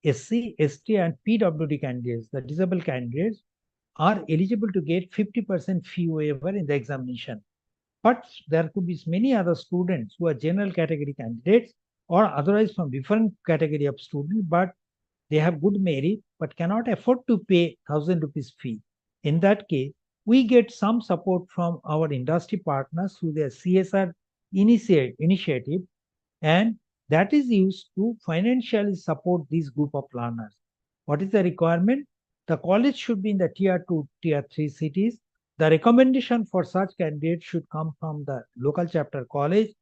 [SPEAKER 1] SC, ST, and PWD candidates, the disabled candidates, are eligible to get 50% fee waiver in the examination. But there could be many other students who are general category candidates or otherwise from different category of students, but they have good merit but cannot afford to pay 1,000 rupees fee. In that case, we get some support from our industry partners through their CSR initiative, and that is used to financially support this group of learners. What is the requirement? The college should be in the tier 2, tier 3 cities. The recommendation for such candidates should come from the local chapter college.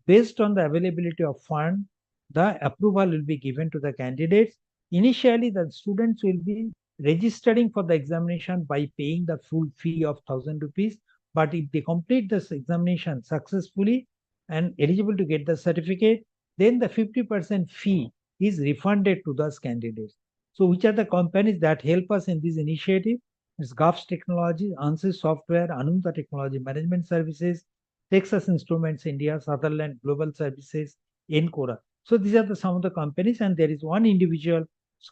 [SPEAKER 1] Based on the availability of fund, the approval will be given to the candidates. Initially, the students will be registering for the examination by paying the full fee of 1,000 rupees. But if they complete this examination successfully and eligible to get the certificate, then the 50% fee is refunded to those candidates. So which are the companies that help us in this initiative? It's GAFS Technology, ANSYS Software, Ananta Technology Management Services, Texas Instruments India, Sutherland Global Services, Encora. So these are some of the companies, and there is one individual,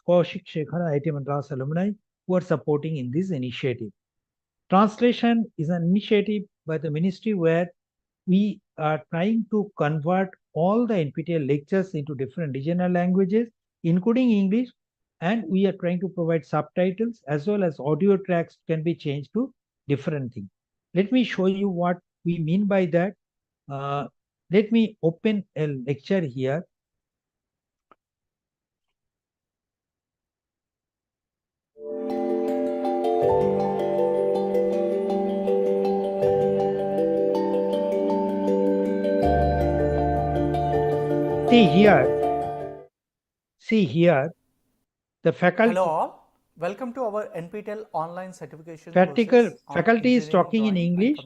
[SPEAKER 1] Kaushik Shekhar, IIT Madras alumni, who are supporting in this initiative. Translation is an initiative by the ministry where we are trying to convert all the NPTEL lectures into different regional languages, including English, and we are trying to provide subtitles as well as audio tracks can be changed to different things. Let me show you what we mean by that. Let me open a lecture here. See here, the faculty.
[SPEAKER 5] Hello all, welcome to our NPTEL online certification
[SPEAKER 1] faculty is talking in English,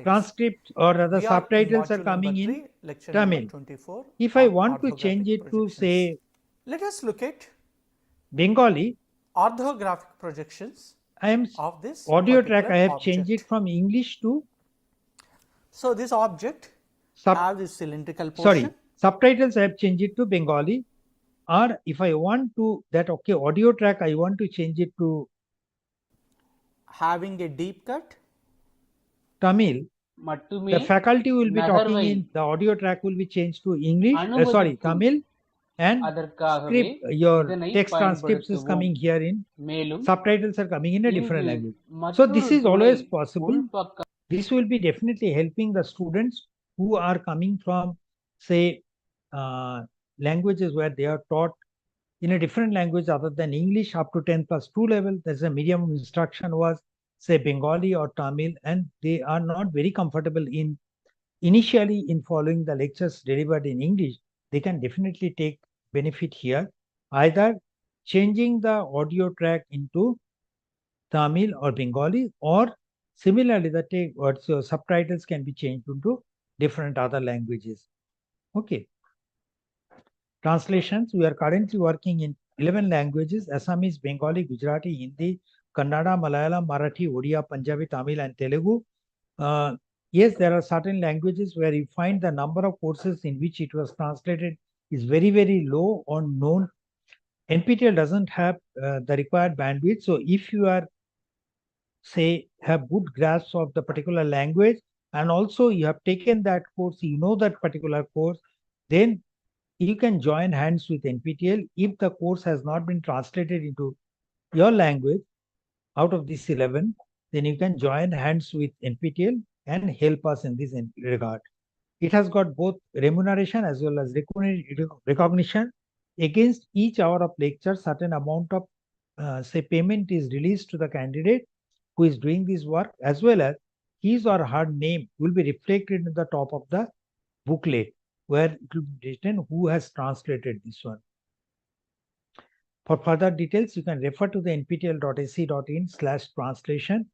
[SPEAKER 1] transcript or other subtitles are coming in Tamil. If I want to change it to say,
[SPEAKER 5] let us look at
[SPEAKER 1] Bengali,
[SPEAKER 5] orthographic projections of this
[SPEAKER 1] audio track. I have
[SPEAKER 5] object.
[SPEAKER 1] changed it from English to.
[SPEAKER 5] So this object have this cylindrical portion.
[SPEAKER 1] Subtitles I have changed it to Bengali. Or if I want to that audio track, I want to change it to
[SPEAKER 5] having a deep cut
[SPEAKER 1] Tamil. The faculty will be talking in the audio track will be changed to English. Tamil, and script, your text transcripts is coming here in subtitles are coming in a different language. So this is always possible. This will be definitely helping the students who are coming from, say, languages where they are taught in a different language other than English up to 10+2 level. There's a medium of instruction was, say, Bengali or Tamil, and they are not very comfortable initially in following the lectures delivered in English. They can definitely take benefit here, either changing the audio track into Tamil or Bengali, or similarly the subtitles can be changed into different other languages. Okay. Translations, we are currently working in 11 languages: Assamese, Bengali, Gujarati, Hindi, Kannada, Malayalam, Marathi, Odia, Punjabi, Tamil, and Telugu. Yes, there are certain languages where you find the number of courses in which it was translated is very, very low or known. NPTEL doesn't have the required bandwidth. So if you are, say, have good grasp of the particular language, and also you have taken that course, you know that particular course, then you can join hands with NPTEL. If the course has not been translated into your language out of these 11, then you can join hands with NPTEL and help us in this regard. It has got both remuneration as well as recognition. Against each hour of lecture, certain amount of say payment is released to the candidate who is doing this work, as well as his or her name will be reflected in the top of the booklet, where it will be written who has translated this one. For further details, you can refer to the nptel.ac.in/translation.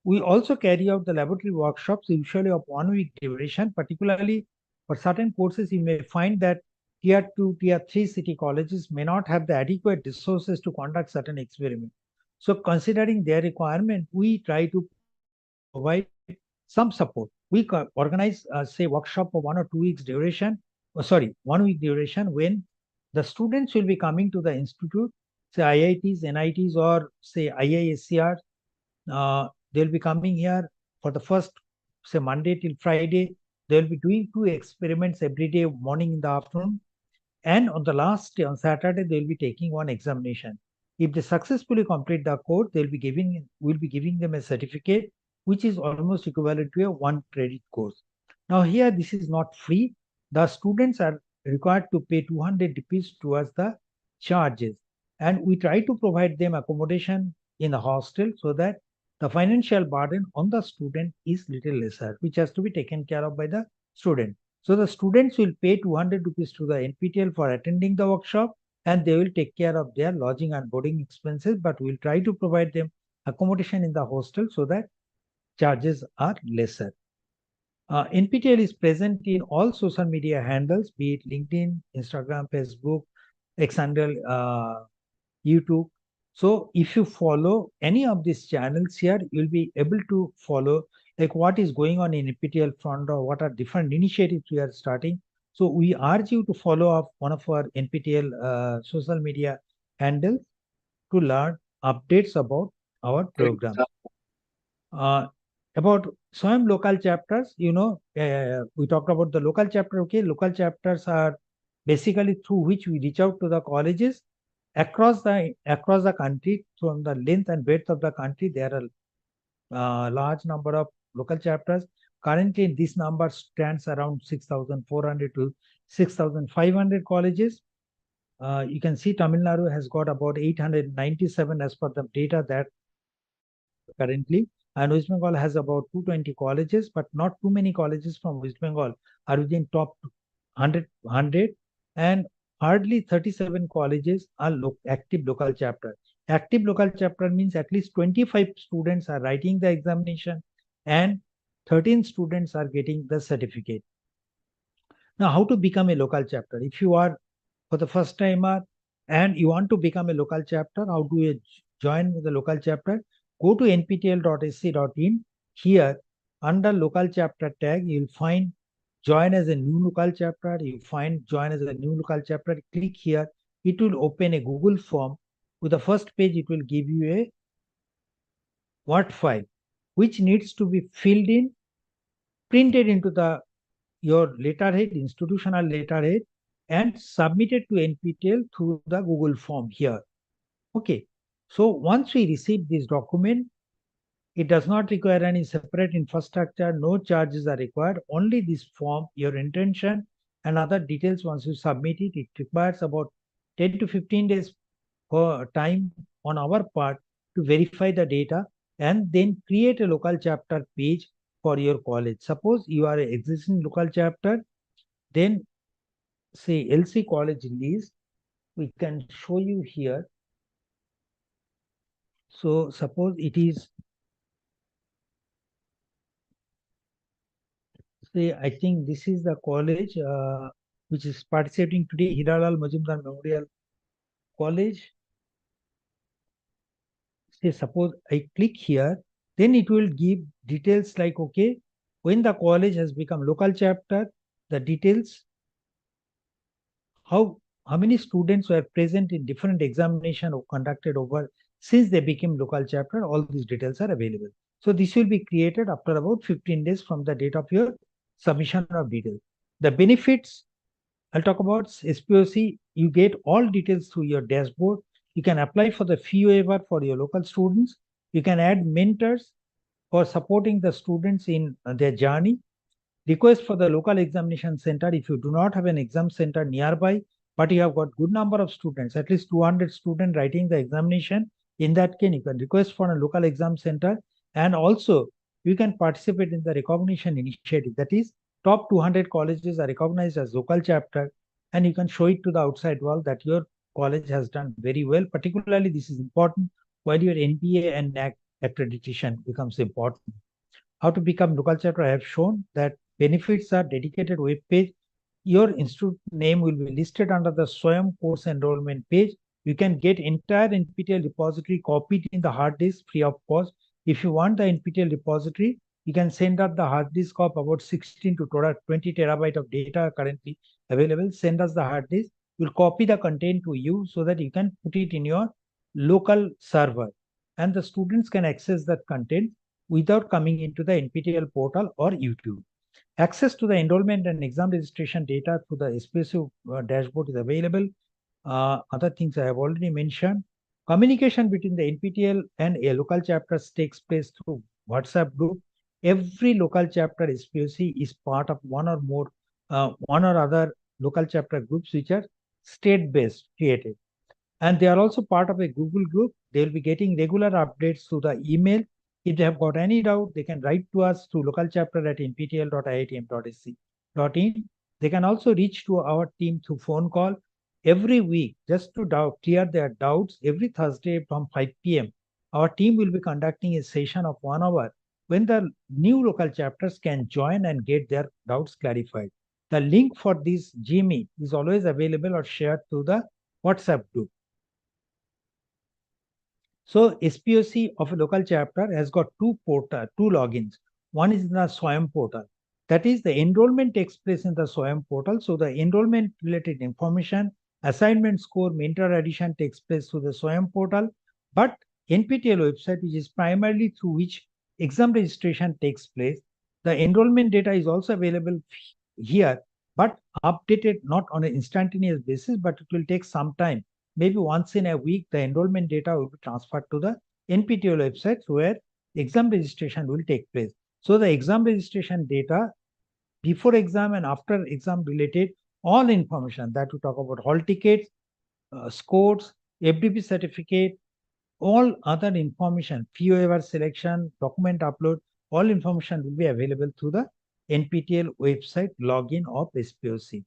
[SPEAKER 1] We also carry out the laboratory workshops, usually of 1 week duration. Particularly for certain courses, you may find that Tier 2, Tier 3 city colleges may not have the adequate resources to conduct certain experiments. So considering their requirement, we try to provide some support. We organize, say, workshop for 1 or 2 weeks duration, 1 week duration, when the students will be coming to the institute, say IITs, NITs, or say IISCR. They'll be coming here for the first, say, Monday till Friday. They'll be doing 2 experiments every day, morning in the afternoon. And on the last day, on Saturday, they'll be taking 1 examination. If they successfully complete the course, we'll be giving them a certificate, which is almost equivalent to a 1 credit course. Now here, this is not free. The students are required to pay 200 rupees towards the charges. And we try to provide them accommodation in the hostel so that the financial burden on the student is little lesser, which has to be taken care of by the student. So the students will pay 200 rupees to the NPTEL for attending the workshop, and they will take care of their lodging and boarding expenses, but we'll try to provide them accommodation in the hostel so that charges are lesser. NPTEL is present in all social media handles, be it LinkedIn, Instagram, Facebook, X handle, YouTube. So if you follow any of these channels here, you'll be able to follow like what is going on in NPTEL front, or what are different initiatives we are starting. So we urge you to follow up one of our NPTEL social media handles to learn updates about our program. About some local chapters, we talked about the local chapter. Okay, local chapters are basically through which we reach out to the colleges across the country. From the length and breadth of the country, there are large number of local chapters. Currently, this number stands around 6,400 to 6,500 colleges. You can see Tamil Nadu has got about 897 as per the data that currently, and West Bengal has about 220 colleges, but not too many colleges from West Bengal are within top 100, and hardly 37 colleges are active local chapter. Active local chapter means at least 25 students are writing the examination and 13 students are getting the certificate. Now, how to become a local chapter? If you are for the first timer and you want to become a local chapter, how do you join with the local chapter? Go to nptel.sc.in. Here, under local chapter tag, you'll find join as a new local chapter. You find join as a new local chapter. Click here. It will open a Google form. With the first page, it will give you a Word file, which needs to be filled in, printed into your letterhead, institutional letterhead, and submitted to NPTEL through the Google form here. Okay. So once we receive this document, it does not require any separate infrastructure. No charges are required. Only this form, your intention, and other details. Once you submit it, it requires about 10 to 15 days for time on our part to verify the data and then create a local chapter page for your college. Suppose you are an existing local chapter, then say LC college list, we can show you here. So suppose it is, say, I think this is the college which is participating today, HIRALAL Majumdar Memorial College. Say suppose I click here, then it will give details like, okay, when the college has become local chapter, the details, how many students were present in different examination or conducted over since they became local chapter, all these details are available. So this will be created after about 15 days from the date of your submission of details. The benefits, I'll talk about SPOC. You get all details through your dashboard. You can apply for the fee waiver for your local students. You can add mentors for supporting the students in their journey. Request for the local examination center. If you do not have an exam center nearby, but you have got good number of students, at least 200 students writing the examination, in that case, you can request for a local exam center. And also, you can participate in the recognition initiative. That is, top 200 colleges are recognized as local chapter, and you can show it to the outside world that your college has done very well. Particularly, this is important while your NPA and NAC accreditation becomes important. How to become local chapter? I have shown that benefits are dedicated web page. Your institute name will be listed under the SWAYAM course enrollment page. You can get entire NPTEL repository copied in the hard disk free of cost. If you want the NPTEL repository, you can send up the hard disk of about 16 to 20 terabyte of data currently available. Send us the hard disk. We'll copy the content to you so that you can put it in your local server. And the students can access that content without coming into the NPTEL portal or YouTube. Access to the enrollment and exam registration data through the SPSU dashboard is available. Other things I have already mentioned. Communication between the NPTEL and a local chapters takes place through WhatsApp group. Every local chapter SPOC is part of one or other local chapter groups which are state-based created. And they are also part of a Google group. They will be getting regular updates through the email. If they have got any doubt, they can write to us through local chapter at nptel.iitm.sc.in. They can also reach to our team through phone call every week just to clear their doubts. Every Thursday from 5 p.m., our team will be conducting a session of 1 hour when the new local chapters can join and get their doubts clarified. The link for this GME is always available or shared through the WhatsApp group. So SPOC of a local chapter has got two logins. One is in the SWAYAM portal. That is, the enrollment takes place in the SWAYAM portal. So the enrollment related information, assignment score, mentor addition takes place through the SWAYAM portal. But NPTEL website, which is primarily through which exam registration takes place, the enrollment data is also available here, but updated not on an instantaneous basis, but it will take some time. Maybe once in a week, the enrollment data will be transferred to the NPTEL website where exam registration will take place. So the exam registration data before exam and after exam related all information that we talk about, hall tickets, scores, FDP certificate, all other information, fee waiver selection, document upload, all information will be available through the NPTEL website login of SPOC.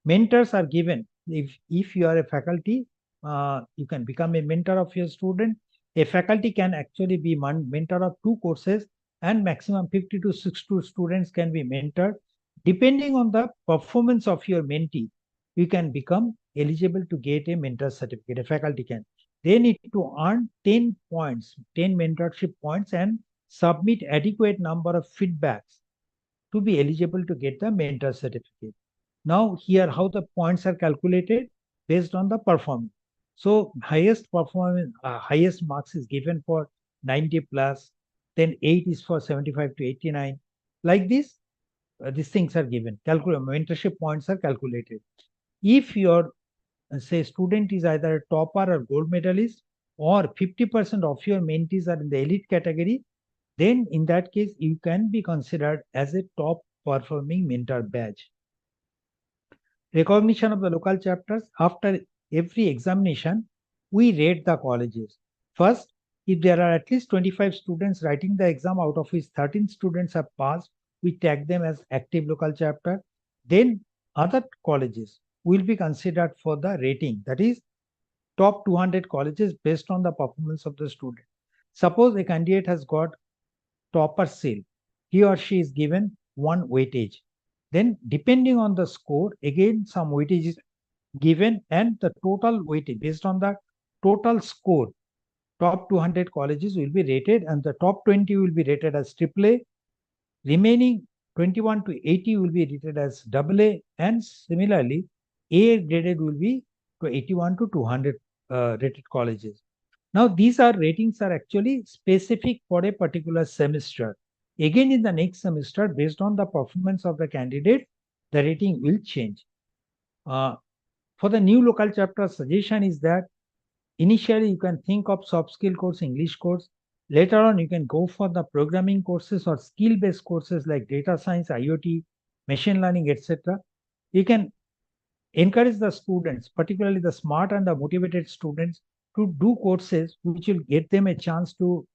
[SPEAKER 1] Mentors are given. If you are a faculty, you can become a mentor of your student. A faculty can actually be mentor of 2 courses, and maximum 50 to 60 students can be mentored. Depending on the performance of your mentee, you can become eligible to get a mentor certificate. A faculty can. They need to earn 10 points, 10 mentorship points, and submit adequate number of feedbacks to be eligible to get the mentor certificate. Now here how the points are calculated based on the performance. So highest performance, highest marks is given for 90 plus, then 8 is for 75 to 89. Like this, these things are given. Mentorship points are calculated. If your say student is either a topper or gold medalist, or 50% of your mentees are in the elite category, then in that case you can be considered as a top performing mentor badge. Recognition of the local chapters. After every examination, we rate the colleges. First, if there are at least 25 students writing the exam, out of which 13 students have passed, we tag them as active local chapter. Then other colleges will be considered for the rating, that is top 200 colleges based on the performance of the student. Suppose a candidate has got topper seal, he or she is given 1 weightage. Then depending on the score, again some weightage is given, and the total weightage based on the total score, top 200 colleges will be rated, and the top 20 will be rated as AAA. Remaining 21 to 80 will be rated as AA, and similarly A graded will be to 81 to 200 rated colleges. Now these ratings are actually specific for a particular semester. Again, in the next semester, based on the performance of the candidate, the rating will change. For the new local chapter, suggestion is that initially you can think of soft skill course, English course. Later on, you can go for the programming courses or skill-based courses like data science, IoT, machine learning, etc. You can encourage the students, particularly the smart and the motivated students, to do courses which will get them a chance to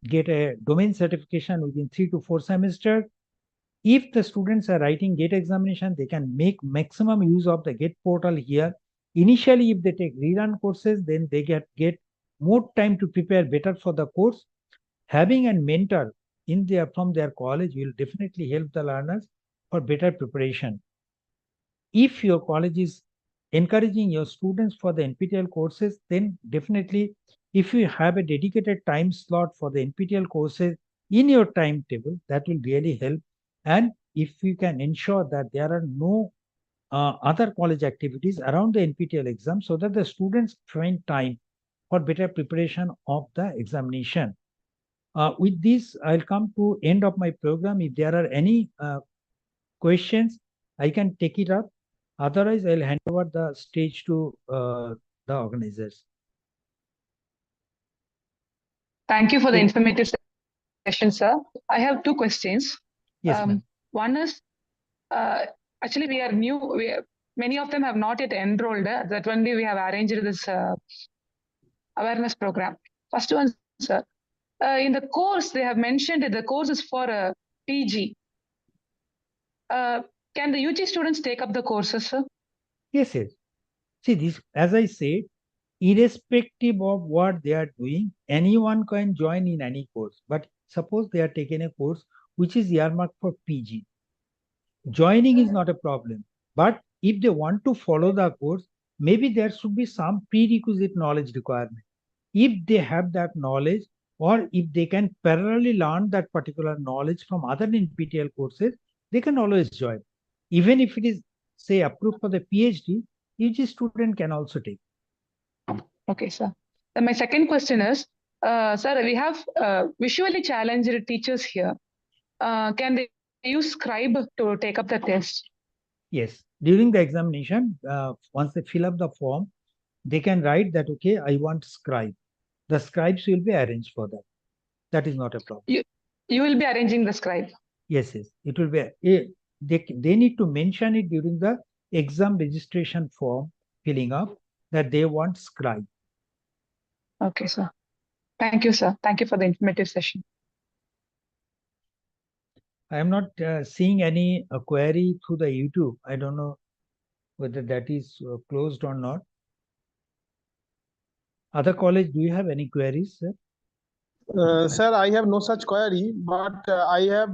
[SPEAKER 1] get a domain certification within 3 to 4 semesters. If the students are writing GATE examination, they can make maximum use of the GATE portal here. Initially, if they take rerun courses, then they get more time to prepare better for the course. Having a mentor from their college will definitely help the learners for better preparation. If your college is encouraging your students for the NPTEL courses, then definitely if you have a dedicated time slot for the NPTEL courses in your timetable, that will really help. And if you can ensure that there are no other college activities around the NPTEL exam, so that the students find time for better preparation of the examination. With this, I'll come to end of my program. If there are any questions, I can take it up. Otherwise, I'll hand over the stage to the organizers.
[SPEAKER 3] Thank you for the informative session, sir. I have 2 questions.
[SPEAKER 1] Yes, ma'am.
[SPEAKER 3] One is, actually we are new. Many of them have not yet enrolled. That only we have arranged this awareness program. First one, sir. In the course, they have mentioned that the course is for PG. Can the UG students take up the courses, sir?
[SPEAKER 1] Yes, yes. See, this, as I said, irrespective of what they are doing, anyone can join in any course. But suppose they are taking a course which is earmarked for PG. Joining is not a problem. But if they want to follow the course, maybe there should be some prerequisite knowledge requirement. If they have that knowledge, or if they can parallelly learn that particular knowledge from other NPTEL courses, they can always join. Even if it is, say, approved for the PhD, UG student can also take.
[SPEAKER 3] Okay, sir. Then my second question is, sir, we have visually challenged teachers here. Can they use Scribe to take up the test?
[SPEAKER 1] Yes. During the examination, once they fill up the form, they can write that, okay, I want scribe. The scribes will be arranged for that. That is not a problem.
[SPEAKER 3] You will be arranging the scribe?
[SPEAKER 1] Yes, yes. It will be, they need to mention it during the exam registration form filling up that they want scribe.
[SPEAKER 3] Okay, sir. Thank you, sir. Thank you for the informative session.
[SPEAKER 1] I am not seeing any query through the YouTube. I don't know whether that is closed or not. Other college, do you have any queries, sir?
[SPEAKER 4] Sir, I have no such query, but I have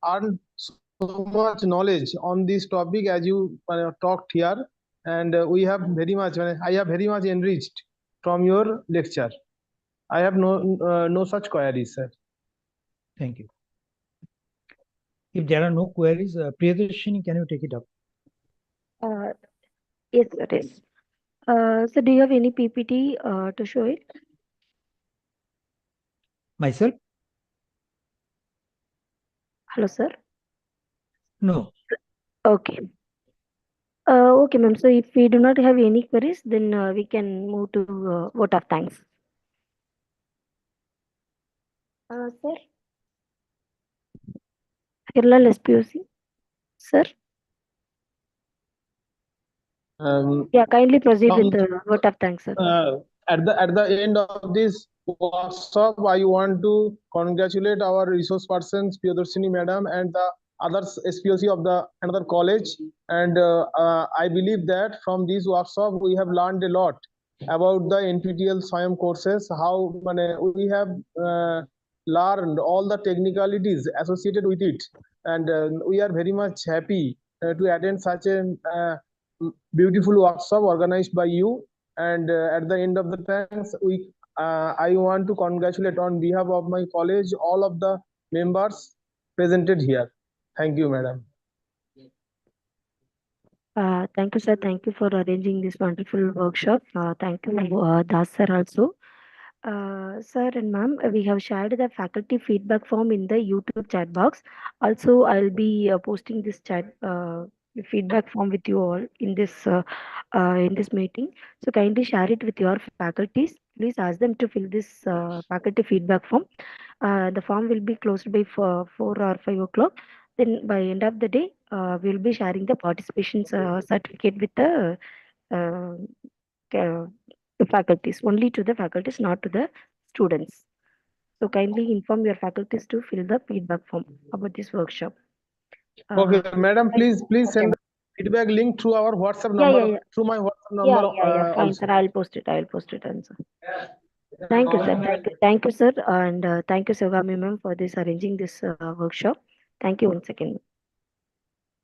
[SPEAKER 4] earned so much knowledge on this topic as you talked here, and we have very much. I have very much enriched from your lecture. I have no such queries, sir.
[SPEAKER 1] Thank you. If there are no queries, Priyadarshini, can you take it up?
[SPEAKER 2] Yes, it is. So do you have any PPT to show it?
[SPEAKER 1] Myself?
[SPEAKER 2] Hello, sir.
[SPEAKER 1] No.
[SPEAKER 2] Okay. Okay, ma'am. So if we do not have any queries, then we can move to vote of thanks. Sir? Hiralal SPOC? Sir? Yeah, kindly proceed with the vote of thanks, sir.
[SPEAKER 4] At the end of this workshop, I want to congratulate our resource persons, Priyadarshini madam, and the other SPOC of the another college. And I believe that from this workshop we have learned a lot about the NPTEL SWAYAM courses. How we have learned all the technicalities associated with it, and we are very much happy to attend such a beautiful workshop organized by you. And at the end of the thanks, I want to congratulate on behalf of my college all of the members presented here. Thank you, madam.
[SPEAKER 2] Thank you, sir. Thank you for arranging this wonderful workshop. Thank you, Das sir also. Sir and ma'am, we have shared the faculty feedback form in the YouTube chat box. Also, I'll be posting this chat feedback form with you all in this meeting. So kindly share it with your faculties. Please ask them to fill this faculty feedback form. The form will be closed by 4 or 5 o'clock. Then by end of the day, we'll be sharing the participation certificate with uh, the faculties, only to the faculties, not to the students. So kindly inform your faculties to fill the feedback form about this workshop.
[SPEAKER 4] Okay, madam, please send the feedback link through our WhatsApp number, through my WhatsApp number.
[SPEAKER 2] Fine, sir. I'll post it. Answer. Thank you, sir. Thank you, sir. And thank you, Sogami ma'am, for this arranging this workshop. Thank you once again.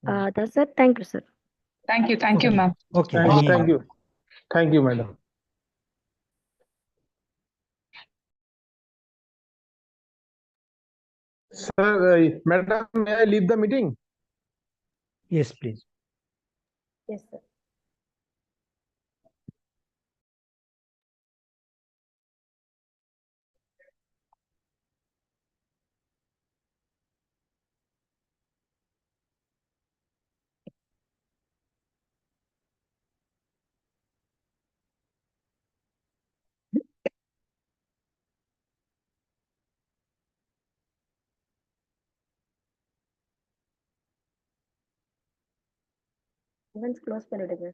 [SPEAKER 2] That's it. Thank you, sir.
[SPEAKER 3] Thank you, ma'am.
[SPEAKER 1] Okay.
[SPEAKER 4] Thank you, madam. Sir, madam, may I leave the meeting?
[SPEAKER 1] Yes, please.
[SPEAKER 2] Yes, sir. Events close பண்ணிடுங்க.